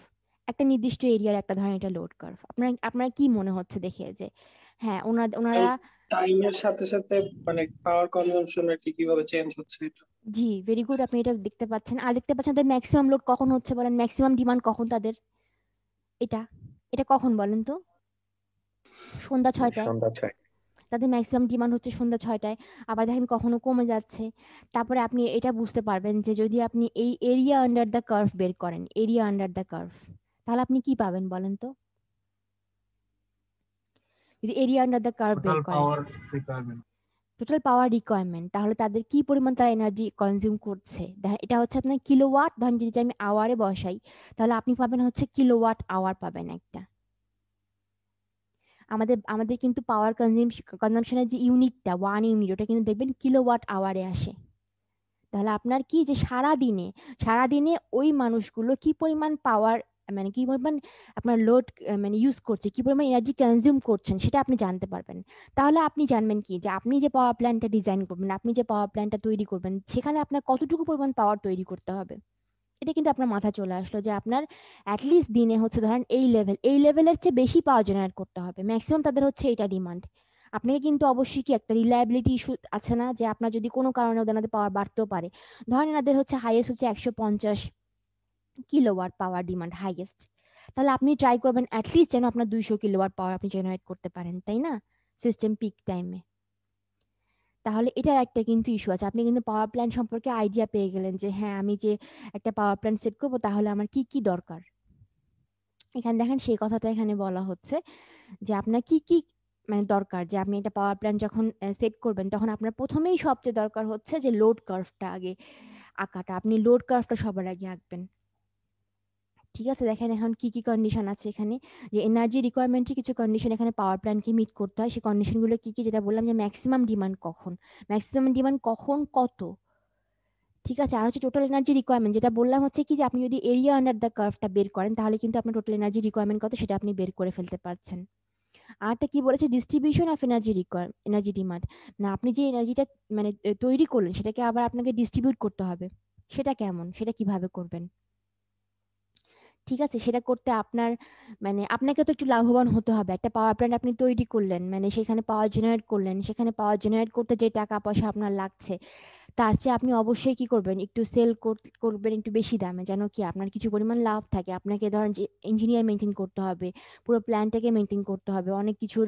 একটা নির্দিষ্ট এরিয়ার একটা ধরেন এটা লোড কার্ভ। আপনার আপনার কি মনে হচ্ছে দেখে যে হ্যাঁ ওনারা টাইমের সাথে সাথে মানে পাওয়ার কনজাম্পশন আর কি কিভাবে চেঞ্জ হচ্ছে এটা। জি ভেরি গুড, আপনি এটা দেখতে পাচ্ছেন। আর দেখতে পাচ্ছেন তাদের ম্যাক্সিমাম লোড কখন হচ্ছে বলেন, ম্যাক্সিমাম ডিমান্ড কখন তাদের, এটা এটা কখন বলেন তো? সন্ধ্যা 6টায়, সন্ধ্যা 6। তাদের ম্যাক্সিমাম ডিমান্ড হচ্ছে সন্ধ্যা 6টায়। আবার দেখেন কখনো কমে যাচ্ছে। তারপরে আপনি এটা বুঝতে পারবেন যে যদি আপনি এই এরিয়া আন্ডার দ্য কার্ভ বের করেন, এরিয়া আন্ডার দ্য কার্ভ, তাহলে আপনি কি পাবেন বলেন তো? যদি এরিয়া আন্ডার দ্য কার্ভ বের টোটাল করেন, পাওয়ার রিকোয়ারমেন্ট। টোটাল পাওয়ার রিকোয়ারমেন্ট, তাহলে তাদের কি পরিমাণ তারা এনার্জি কনজিউম করছে, এটা হচ্ছে আপনার কিলোওয়াট। ধরেন যদি আমি আওয়ারে বসাই, তাহলে আপনি পাবেন হচ্ছে কিলোওয়াট আওয়ার পাবেন একটা। আমাদের আমাদের কিন্তু পাওয়ার কনজাম্পশনের যে ইউনিটটা 1 ইউনিট, ওটা কিন্তু দেখবেন কিলোওয়াট আওয়ারে আসে। তাহলে আপনার কি যে সারাদিনে ওই মানুষগুলো কি পরিমাণ পাওয়ার, মানে কি পরিমাণ আপনার লোড মানে ইউজ করছে, কি পরিমাণ এনার্জি কনজিউম করছেন, সেটা আপনি জানতে পারবেন। তাহলে আপনি জানবেন কি যে আপনি যে পাওয়ার প্ল্যান্টটা ডিজাইন করবেন, আপনি যে পাওয়ার প্ল্যান্টটা তৈরি করবেন, সেখানে আপনার কতটুকু পরিমাণ পাওয়ার তৈরি করতে হবে, এটা কিন্তু আপনার মাথায় চলে আসলো যে আপনার অ্যাটলিস্ট দিনে হচ্ছে ধরেন এই লেভেলের চেয়ে বেশি পাওয়ার জেনারেট করতে হবে, ম্যাক্সিমাম তাদের হচ্ছে এটা ডিমান্ড। আপনাকে কিন্তু অবশ্যই কি একটা রিলায়েবিলিটি ইস্যু আছে না, যে আপনার যদি কোনো কারণে ওদের পাওয়ার বাড়তেও পারে। ধরেন এনাদের হচ্ছে হাইয়েস্ট হচ্ছে 150 কিলোওয়াট পাওয়ার ডিমান্ড হাইয়েস্ট, তাহলে আপনি ট্রাই করবেন অ্যাটলিস্ট যেন আপনার 200 কিলোওয়াট পাওয়ার আপনি জেনারেট করতে পারেন, তাই না, সিস্টেম পিক টাইমে। তাহলে এটার একটা কিন্তু ইস্যু আছে। আপনি কিন্তু পাওয়ার প্ল্যান্ট সম্পর্কে আইডিয়া পেয়ে গেলেন যে হ্যাঁ আমি যে একটা পাওয়ার প্ল্যান্ট সেট করবো তাহলে আমার কি কি দরকার। এখানে দেখেন সেই কথাটা এখানে বলা হচ্ছে যে আপনার কি কি মানে দরকার, যে আপনি একটা পাওয়ার প্ল্যান্ট যখন সেট করবেন তখন আপনার প্রথমেই সবচেয়ে দরকার হচ্ছে যে লোড কার্ভটা আগে আঁকাটা। আপনি লোড কার্ভটা সবার আগে আঁকবেন। ঠিক আছে, দেখেন এখন কি কি কন্ডিশন আছে এখানে, যে এনার্জি রিকোয়ারমেন্টের কিছু কন্ডিশন এখানে পাওয়ার প্ল্যান্টকে মিট করতে হয়। সেই কন্ডিশনগুলো কি কি, যেটা বললাম যে ম্যাক্সিমাম ডিমান্ড কখন কত, ঠিক আছে। আর হচ্ছে টোটাল এনার্জি রিকোয়ারমেন্ট, যেটা বললাম হচ্ছে কি যে আপনি যদি এরিয়া আন্ডার দ্য কার্ভটা বের করেন তাহলে কিন্তু আপনার টোটাল এনার্জি রিকোয়ারমেন্ট কত সেটা আপনি বের করে ফেলতে পারছেন। আরটা কি বলেছে, ডিস্ট্রিবিউশন অফ এনার্জি ডিমান্ড, না আপনি যে এনার্জিটা মানে তৈরি করলেন সেটাকে আবার আপনাকে ডিস্ট্রিবিউট করতে হবে। সেটা কেমন, সেটা কিভাবে করবেন, ঠিক আছে। সেটা করতে আপনার মানে আপনাকে তো একটু লাভবান হতে হবে। একটা পাওয়ার প্ল্যান্ট আপনি তৈরি করলেন, মানে সেখানে পাওয়ার জেনারেট করলেন, সেখানে পাওয়ার জেনারেট করতে যে টাকা পয়সা আপনার লাগছে তার চেয়ে আপনি অবশ্যই কি করবেন, একটু সেল করবেন একটু বেশি দামে, যেন কি আপনার কিছু পরিমাণ লাভ থাকে। আপনাকে ধরেন যে ইঞ্জিনিয়ার মেনটেন করতে হবে, পুরো প্ল্যানটাকে মেনটেন করতে হবে, অনেক কিছুর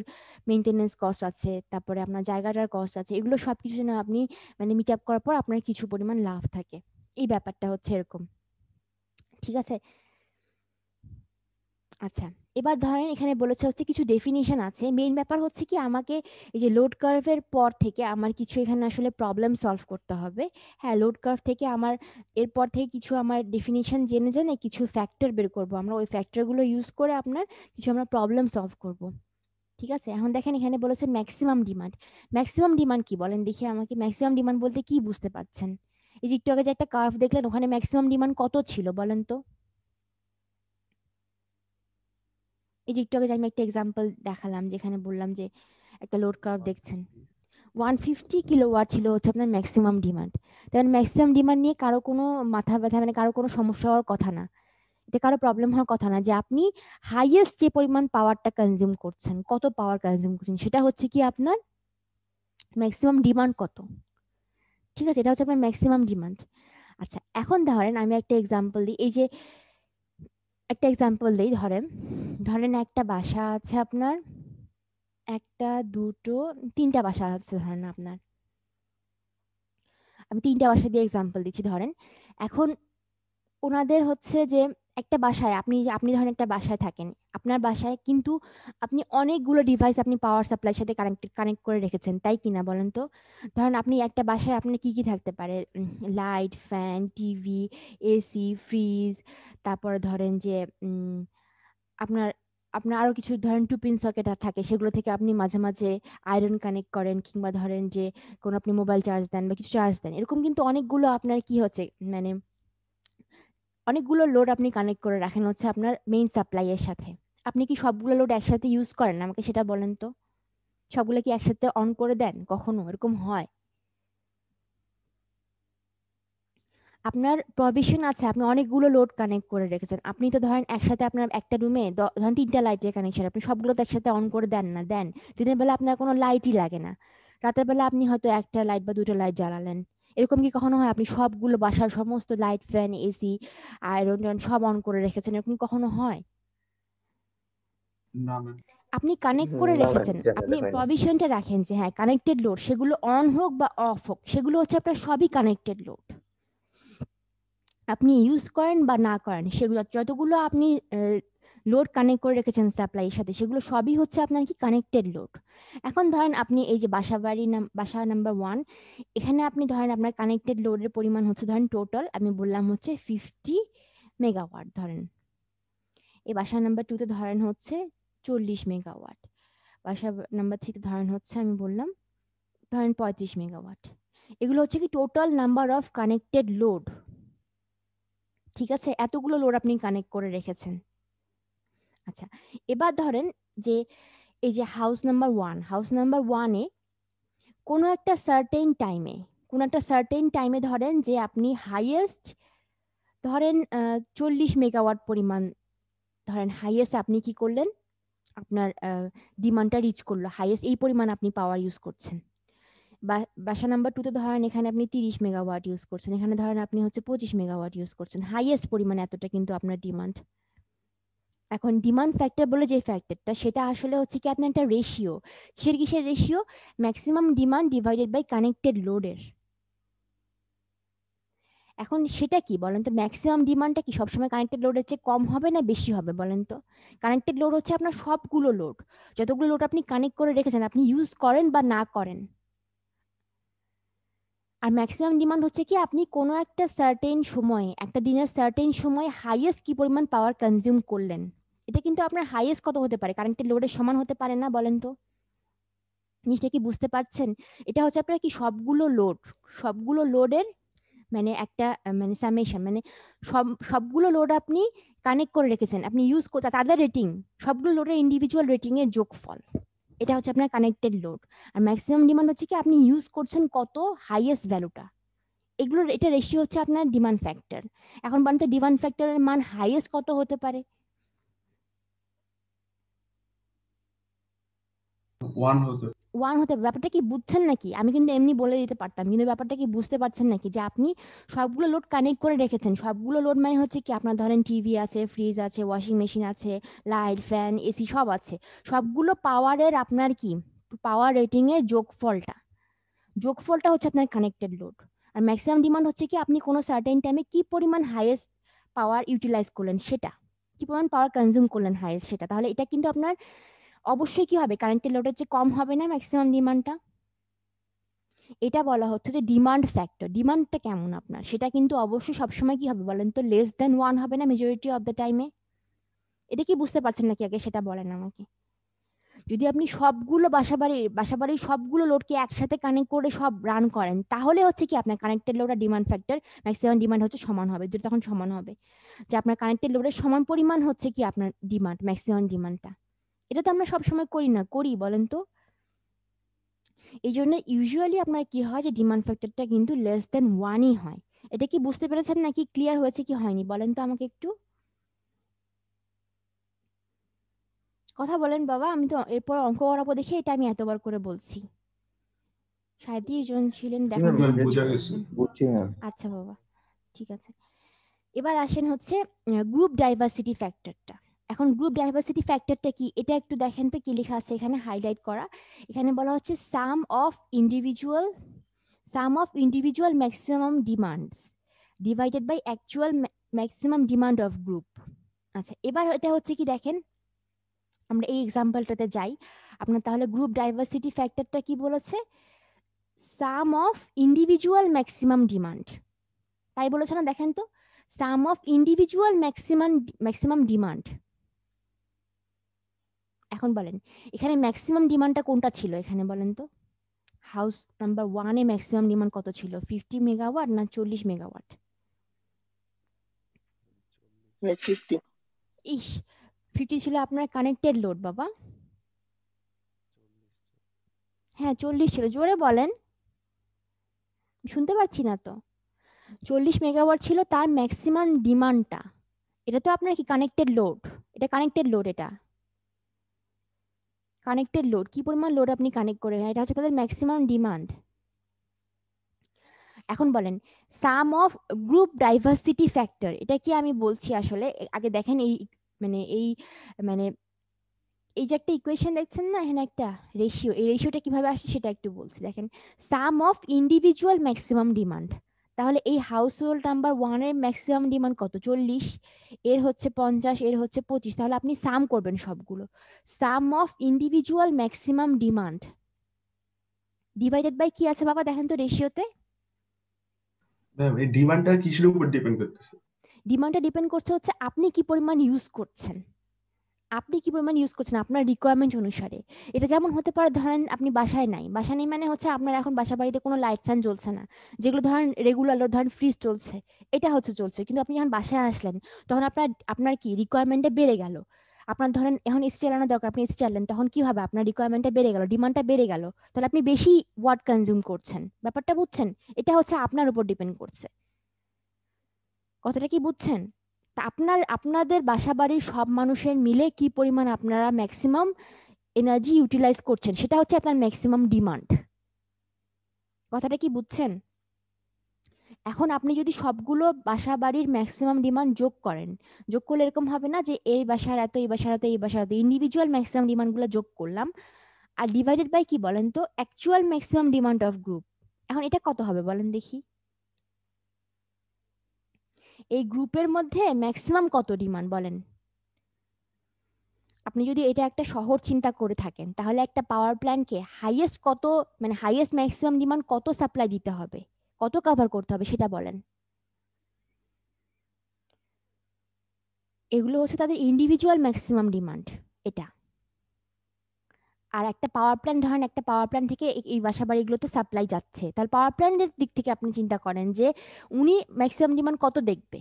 মেনটেনেন্স কস্ট আছে, তারপরে আপনার জায়গাটার কস্ট আছে, এগুলো সব কিছু যেন আপনি মানে মিট আপ করার পর আপনার কিছু পরিমাণ লাভ থাকে। এই ব্যাপারটা হচ্ছে এরকম, ঠিক আছে। আচ্ছা, এবার ধরেন এখানে বলেছে হচ্ছে কিছু ডেফিনিশন আছে। মেইন ব্যাপার হচ্ছে কি আমাকে এই যে লোড কার্ভের পর থেকে আমার কিছু এখানে আসলে প্রবলেম সলভ করতে হবে। হ্যাঁ, লোড কার্ভ থেকে আমার এরপর থেকে কিছু আমার ডেফিনিশন জেনে জেনে কিছু ফ্যাক্টর বের করব, আমরা ওই ফ্যাক্টরগুলো ইউজ করে আপনার কিছু আমরা প্রবলেম সলভ করব। ঠিক আছে, এখন দেখেন এখানে বলেছে ম্যাক্সিমাম ডিমান্ড। ম্যাক্সিমাম ডিমান্ড কি বলেন দেখি আমাকে, ম্যাক্সিমাম ডিমান্ড বলতে কি বুঝতে পারছেন? এই যে একটু আগে যে একটা কার্ভ দেখলেন ওখানে ম্যাক্সিমাম ডিমান্ড কত ছিল বলেন তো? এই যে একটু আগে যে আমি একটা এক্সাম্পল দেখালাম যেখানে বললাম যে একটা লোড কার্ভ দেখছেন, 150 কিলোওয়াট ছিল হচ্ছে আপনার ম্যাক্সিমাম ডিমান্ড। তার মানে ম্যাক্সিমাম ডিমান্ড নিয়ে কারো কোনো মাথা ব্যথা মানে কারো কোনো সমস্যা হওয়ার কথা না, এটা কারো প্রবলেম হওয়ার কথা না, যে আপনি হাইয়েস্ট যে পরিমাণ পাওয়ারটা কনজিউম করছেন, কত পাওয়ার কনজিউম করছেন সেটা হচ্ছে কি আপনার ম্যাক্সিমাম ডিমান্ড কত। ঠিক আছে, এটা হচ্ছে আপনার ম্যাক্সিমাম ডিমান্ড। আচ্ছা, এখন ধরেন আমি একটা এক্সাম্পল দিই, এই যে একটা এক্সাম্পল দিই, ধরেন ধরেন একটা বাসা আছে আপনার, একটা দুটো তিনটা বাসা আছে ধরেন আপনার, আমি তিনটা বাসা দিয়ে এক্সাম্পল দিচ্ছি। ধরেন এখন ওনাদের হচ্ছে যে একটা বাসায় আপনি ধরেন একটা বাসায় থাকেন, আপনার বাসায় কিন্তু আপনি অনেকগুলো ডিভাইস আপনি পাওয়ার সাপ্লাইয়ের সাথে কানেক্ট করে রেখেছেন, তাই কিনা বলেন তো? ধরেন আপনি একটা বাসায় আপনার কি কি থাকতে পারে, light, fan, TV, AC, fridge, তারপরে ধরেন যে আপনার আপনার আরো কিছু ধরেন টু পিন সকেট থাকে, সেগুলো থেকে আপনি মাঝে মাঝে আয়রন কানেক্ট করেন, কিংবা ধরেন যে কোন আপনি মোবাইল চার্জ দেন বা কিছু চার্জ দেন, এরকম কিন্তু অনেকগুলো আপনার কি হচ্ছে মানে অনেকগুলো লোড আপনি কানেক্ট করে রাখেন হচ্ছে আপনার মেইন সাপ্লাই এর সাথে। আপনি কি সবগুলো লোড একসাথে ইউজ করেন আমাকে সেটা বলেন তো? সবগুলো কি একসাথে অন করে দেন কখনো? এরকম হয়? আপনার প্রভিশন আছে, আপনি অনেকগুলো লোড কানেক্ট করে রেখেছেন, আপনি তো ধরেন একসাথে আপনার একটা রুমে ধরেন 3টা লাইটের কানেকশন, আপনি সবগুলো তো একসাথে অন করে দেন না, দেন? দিনের বেলা আপনার কোনো লাইটই লাগে না, রাতের বেলা আপনি হয়তো একটা লাইট বা দুটো লাইট জ্বালালেন। এরকম কি কখনো হয় আপনি সবগুলো বাসার সমস্ত লাইট, ফ্যান, এসি, আয়রন সব অন করে রেখেছেন? এরকম কখনো হয়? না ম্যাম। আপনি কানেক্ট করে না ম্যাম, রেখেছেন, আপনি জেনারেলি হয় না। প্রভিশনটা রাখেন যে হ্যাঁ কানেক্টেড লোড, সেগুলো অন হোক বা অফ হোক সেগুলো হচ্ছে আপনার সবই কানেক্টেড লোড। আপনি ইউজ করেন বা না করেন সেগুলো যতগুলো আপনি লোড কানেক্ট করে রেখেছেন সাপ্লাইয়ের সাথে সেগুলো সবই হচ্ছে আপনার কি কানেক্টেড লোড। এখন ধরেন আপনি এই যে বাসা নাম্বার 1, এখানে আপনি ধরেন আপনার কানেক্টেড লোডের পরিমাণ হচ্ছে ধরেন টোটাল আমি বললাম হচ্ছে 50 মেগাওয়াট ধরেন। এই বাসা নাম্বার 2 তে ধরেন হচ্ছে 40 মেগাওয়াট, বাসা নাম্বার 3 তে ধরেন হচ্ছে আমি বললাম ধরেন 35 মেগাওয়াট। এগুলো হচ্ছে কি total number of connected load. ঠিক আছে, এতগুলো লোড আপনি কানেক্ট করে রেখেছেন। আচ্ছা, এবার ধরেন যে এই যে হাউস নাম্বার 1 এ কোনো একটা সার্টেন টাইমে ধরেন যে আপনি হাইয়েস্ট ধরেন 40 মেগাওয়াট পরিমাণ, ধরেন হাইয়েস্ট আপনি কি করলেন, আপনার ডিমান্ডটা রিচ করলো, হাইয়েস্ট এই পরিমাণ আপনি পাওয়ার ইউজ করছেন। বাসা নাম্বার 2 তে ধরেন এখানে আপনি 30 মেগাওয়াট ইউজ করছেন, এখানে ধরেন আপনি হচ্ছে 25 মেগাওয়াট ইউজ করছেন, হাইয়েস্ট পরিমাণ এতটা কিন্তু আপনার ডিমান্ড। এখন ডিমান্ড ফ্যাক্টর বলে যে ফ্যাক্টরটা, সেটা আসলে হচ্ছে কি আপনার একটা রেশিও। কিসের ratio? Maximum demand divided by connected লোডের। এখন সেটা কি বলেন তো, ম্যাক্সিমাম ডিমান্ডটা কি সবসময় কানেক্টেড লোডের চেয়ে কম হবে না বেশি হবে বলেন তো? কানেক্টেড লোড হচ্ছে আপনার সবগুলো লোড, যতগুলো লোড আপনি কানেক্ট করে রেখেছেন, আপনি ইউজ করেন বা না করেন। আর ম্যাক্সিমাম ডিমান্ড হচ্ছে কি আপনি কোনো একটা সার্টেন সময়ে, একটা দিনের সার্টেন সময়ে হাইয়েস্ট কি পরিমাণ পাওয়ার কনজিউম করলেন। এটা কিন্তু আপনার হাইয়েস্ট কত হতে পারে, কানেক্টেড লোডের সমান হতে পারে না বলেন তো? জিনিসটা কি বুঝতে পারছেন? এটা হচ্ছে আপনার কি সবগুলো লোডের মানে একটা মানে সামেশন, মানে সবগুলো লোড আপনি কানেক্ট করে রেখেছেন, আপনি ইউজ করতে, তাদের রেটিং, সবগুলো লোডের ইন্ডিভিজুয়াল রেটিং এর যোগফল, এটা হচ্ছে আপনার কানেক্টেড লোড। আর ম্যাক্সিমাম ডিমান্ড হচ্ছে কি আপনি ইউজ করছেন কত, হাইয়েস্ট ভ্যালুটা। এগুলোর এটা রেশিও হচ্ছে আপনার ডিমান্ড ফ্যাক্টর। এখন বলতে ডিমান্ড ফ্যাক্টরের মান হাইয়েস্ট কত হতে পারে? 1 হতে 1 হতে পারে। ব্যাপারটা কি বুঝছেন নাকি? আমি কিন্তু এমনি বলে দিতে পারতাম, কিন্তু ব্যাপারটা কি বুঝতে পারছেন নাকি যে আপনি সবগুলো লোড কানেক্ট করে রেখেছেন। সবগুলো লোড মানে হচ্ছে কি আপনার ধরেন টিভি আছে, ফ্রিজ আছে, ওয়াশিং মেশিন আছে, লাইট, ফ্যান, এসি সব আছে, সবগুলো পাওয়ারের আপনার কি পাওয়ার রেটিং এর যোগফলটা হচ্ছে আপনার কানেক্টেড লোড। আর ম্যাক্সিমাম ডিমান্ড হচ্ছে কি আপনি কোনো সার্টেন টাইমে কি পরিমাণ হাইয়েস্ট পাওয়ার ইউটিলাইজ করলেন, সেটা কি পরিমাণ পাওয়ার কনজিউম করলেন হাইয়েস্ট সেটা। তাহলে এটা কিন্তু আপনার অবশ্যই কি হবে, কানেক্টেড লোডের চেয়ে কম হবে না ম্যাক্সিমাম ডিমান্ডটা। এটা বলা হচ্ছে যে ডিমান্ড ফ্যাক্টর। ডিমান্ডটা কেমন আপনার, সেটা কিন্তু অবশ্যই সবসময় কি হবে বলেন তো, লেস দেন 1 হবে না মেজরিটি অফ দ্য টাইমে। এটা কি বুঝতে পারছেন নাকি আগে সেটা বলেন আমাকে। যদি আপনি সবগুলো বাসাবাড়ির সবগুলো লোডকে একসাথে কানেক্ট করে সব রান করেন, তাহলে হচ্ছে কি আপনার কানেক্টেড লোড আর ডিমান্ড ফ্যাক্টর ম্যাক্সিমাম ডিমান্ড হচ্ছে সমান হবে, দুটো তখন সমান হবে, যে আপনার কানেক্টেড লোডের সমান পরিমাণ হচ্ছে কি আপনার ডিমান্ড, ম্যাক্সিমাম ডিমান্ডটা। এটা তো আমরা সবসময় করি না, করি বলেন তো? এই জন্য ইউজুয়ালি আপনার কি হয় যে ডিমান্ড ফ্যাক্টরটা কিন্তু লেস দেন 1ই হয়। এটা কি বুঝতে পেরেছেন নাকি, ক্লিয়ার হয়েছে কি হয়নি বলেন তো আমাকে একটু, কথা বলেন বাবা। আমি তো এরপর অঙ্ক করাবো দেখে এটা আমি এতবার করে বলছি। 37 জন ছিলেন, দেখেন ম্যাম দেখি বোঝা কি গেছে। বলছেন। বুঝছি ম্যাম। আচ্ছা বাবা, ঠিক আছে। এবার আসেন হচ্ছে গ্রুপ ডাইভার্সিটি ফ্যাক্টরটা। এখন গ্রুপ ডাইভার্সিটি ফ্যাক্টরটা কি, এটা একটু দেখেন তো কি লেখা আছে এখানে হাইলাইট করা। এখানে বলা হচ্ছে sum of individual maximum demands divided by actual maximum demand of group. আচ্ছা, এবার এটা হচ্ছে কি দেখেন, আমরা এই এক্সাম্পলটাতে যাই আপনার, তাহলে গ্রুপ ডাইভার্সিটি ফ্যাক্টরটা কি বলেছে, সাম অফ ইন্ডিভিজুয়াল ম্যাক্সিমাম ডিমান্ড, তাই বলেছে না? দেখেন তো, সাম অফ ইন্ডিভিজুয়াল ম্যাক্সিমাম ডিমান্ড। এখন বলেন এখানে ম্যাক্সিমাম ডিমান্ডটা কোনটা ছিল এখানে বলেন তো, হাউস নাম্বার 1 এ ম্যাক্সিমাম ডিমান্ড কত ছিল, 50 মেগাওয়াট না 40 মেগাওয়াট? 50। ইস, 50 ছিল আপনার কানেক্টেড লোড বাবা। হ্যাঁ 40 ছিল, জোরে বলেন, শুনতে পাচ্ছি না তো। 40 মেগাওয়াট ছিল তার ম্যাক্সিমাম ডিমান্ডটা। এটা তো আপনার কি কানেক্টেড লোড, এটা কানেক্টেড লোড, এটা কানেক্টেড লোড, কি পরিমাণ লোড আপনি কানেক্ট করে, এটা হচ্ছে তাদের ম্যাক্সিমাম ডিমান্ড। এখন বলেন সাম অফ গ্রুপ ডাইভার্সিটি ফ্যাক্টর, এটা কি আমি বলছি আসলে, আগে দেখেন এই মানে মানে এই যে একটা ইকুয়েশন দেখছেন না এখানে একটা রেশিও, এই রেশিওটা কিভাবে আসছে সেটা একটু বলছি। দেখেন সাম অফ ইন্ডিভিজুয়াল ম্যাক্সিমাম ডিমান্ড, তাহলে এই হাউস হোল্ড নাম্বার 1 এর ম্যাক্সিমাম ডিমান্ড কত, 40, এর হচ্ছে 50, এর হচ্ছে 25, তাহলে আপনি সাম করবেন সবগুলো, sum of individual maximum demand divided by কি আছে বাবা দেখেন তো রেশিওতে। ম্যাম এই ডিমান্ডটা কিসের উপর ডিপেন্ড করতেছে? ডিমান্ডটা ডিপেন্ড করছে হচ্ছে আপনি কি পরিমাণ ইউজ করছেন, আপনার রিকোয়ারমেন্ট অনুসারে। এটা যেমন হতে পারে ধরেন আপনি বাসায় নেই মানে হচ্ছে আপনার এখন বাসা বাড়িতে কোনো লাইট ফ্যান জ্বলছে না, যেগুলো ধরেন রেগুলার ধরেন ফ্রিজ চলছে, এটা হচ্ছে চলছে, কিন্তু আপনি যখন বাসায় আসলেন তখন আপনার কি রিকোয়ারমেন্টটা বেড়ে গেল, আপনার ধরেন এখন এসি চালানো দরকার, আপনি এসি চালালেন, তখন কি হবে আপনার রিকোয়ারমেন্টটা বেড়ে গেল, ডিমান্ডটা বেড়ে গেল, তাহলে আপনি বেশি ওয়াট কনজিউম করছেন। ব্যাপারটা বুঝছেন? এটা হচ্ছে আপনার উপর ডিপেন্ড করছে। কথাটা কি বুঝছেন? তা আপনাদের বাসাবাড়ির সব মানুষের মিলে কি পরিমাণ আপনারা ম্যাক্সিমাম এনার্জি ইউটিলাইজ করছেন সেটা হচ্ছে আপনার ম্যাক্সিমাম ডিমান্ড। কথাটা কি বুঝছেন? এখন আপনি যদি সবগুলো বাসা বাড়ির ম্যাক্সিমাম ডিমান্ড যোগ করেন, যোগ করলে এরকম হবে না যে এই বাসার এত, এই বাসার এত, এই বাসার এত, ইন্ডিভিজুয়াল ম্যাক্সিমাম ডিমান্ডগুলো যোগ করলাম আর ডিভাইডেড বাই কি বলেন তো actual maximum demand of group. এখন এটা কত হবে বলেন দেখি? এই গ্রুপের মধ্যে ম্যাক্সিমাম কত ডিমান্ড বলেন? আপনি যদি এটা একটা শহর চিন্তা করে থাকেন তাহলে একটা পাওয়ার প্ল্যান্টকে হাইয়েস্ট কত, মানে হাইয়েস্ট ম্যাক্সিমাম ডিমান্ড কত সাপ্লাই দিতে হবে, কত কভার করতে হবে সেটা বলেন। এগুলো হচ্ছে তাদের ইন্ডিভিজুয়াল ম্যাক্সিমাম ডিমান্ড এটা। আর একটা পাওয়ার প্ল্যান্ট ধরেন, একটা পাওয়ার প্ল্যান্ট থেকে এই বাসা বাড়িগুলোতে সাপ্লাই যাচ্ছে, তাহলে পাওয়ার প্ল্যান্টের দিক থেকে আপনি চিন্তা করেন যে উনি ম্যাক্সিমাম ডিমান্ড কত দেখবে,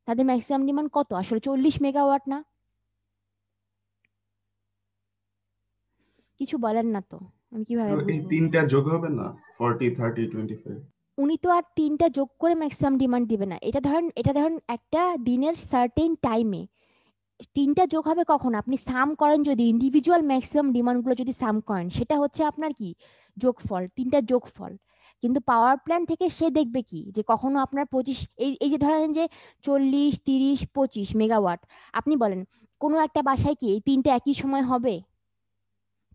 তাদের ম্যাক্সিমাম ডিমান্ড কত আসলে 40 মেগাওয়াট না? কিছু বলেন না তো, আমি কিভাবে এই বুঝবো? তিনটা যোগ হবে না 40 30 25? উনি তো আর তিনটা যোগ করে ম্যাক্সিমাম ডিমান্ড দিবে না। এটা ধরেন একটা দিনের সার্টেন টাইমে তিনটা যোগ হবে কখন? আপনি সাম করেন যদি ইন্ডিভিজুয়াল ম্যাক্সিমাম ডিমান্ডগুলো যদি সাম করেন সেটা হচ্ছে আপনার কি যোগফল, তিনটা যোগফল। কিন্তু পাওয়ার প্ল্যান্ট থেকে সে দেখবে কি যে কখনো আপনার 25, এই যে ধরেন যে 40 30 25 মেগাওয়াট, আপনি বলেন কোনো একটা বাসায় কি এই তিনটা একই সময় হবে?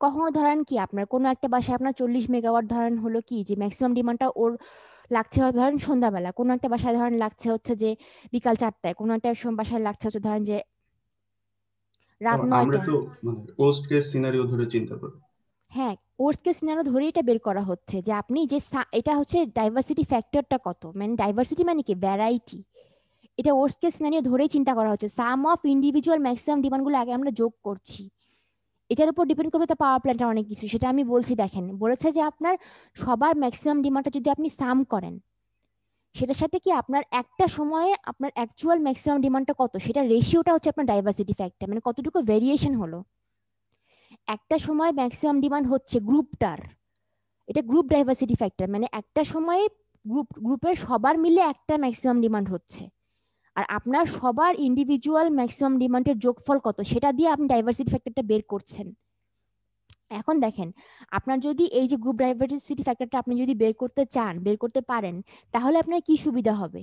কখনো ধরেন কি আপনার কোনো একটা বাসায় আপনার 40 মেগাওয়াট ধরেন হলো কি যে ম্যাক্সিমাম ডিমান্ডটা ওর লাগছে ধরেন সন্ধ্যাবেলা, কোনো একটা বাসায় ধরেন লাগছে হচ্ছে যে বিকাল 4টায়, কোনো একটা বাসায় লাগছে হচ্ছে ধরেন যে রাত আমরা 9টায়। তো মানে ওয়ার্স্ট কেস সিনারিও ধরে চিন্তা করি। হ্যাঁ, ওয়ার্স্ট কেস সিনারিও ধরে এটা বের করা হচ্ছে যে আপনি যে এটা হচ্ছে ডাইভার্সিটি ফ্যাক্টরটা কত, মানে ডাইভার্সিটি মানে কি ভ্যারাইটি, এটা ওয়ার্স্ট কেস সিনারিও ধরেই চিন্তা করা হচ্ছে। সাম অফ ইন্ডিভিজুয়াল ম্যাক্সিমাম ডিমান্ডগুলো আগে আমরা যোগ করছি, এটার উপর ডিপেন্ড করবে তো পাওয়ার প্ল্যান্টের অনেক কিছু, সেটা আমি বলছি। দেখেন বলেছে যে আপনার সবার ম্যাক্সিমাম ডিমান্ডটা যদি আপনি সাম করেন সেটার সাথে কি আপনার একটা সময়ে আপনার অ্যাকচুয়াল ম্যাক্সিমাম ডিমান্ডটা কত সেটা রেশিওটা হচ্ছে আপনার ডাইভার্সিটি ফ্যাক্টর, মানে কতটুকু ভেরিয়েশন হলো। একটা সময় ম্যাক্সিমাম ডিমান্ড হচ্ছে গ্রুপটার, এটা গ্রুপ ডাইভার্সিটি ফ্যাক্টর, মানে একটা সময়ে গ্রুপের সবার মিলে একটা ম্যাক্সিমাম ডিমান্ড হচ্ছে, আর আপনার সবার ইন্ডিভিজুয়াল ম্যাক্সিমাম ডিমান্ডের যোগফল কত সেটা দিয়ে আপনি ডাইভার্সিটি ফ্যাক্টরটা বের করছেন। এখন দেখেন আপনার যদি এই যে গ্রুপ ডাইভার্সিটি ফ্যাক্টরটা আপনি যদি বের করতে চান, বের করতে পারেন, তাহলে আপনার কি সুবিধা হবে?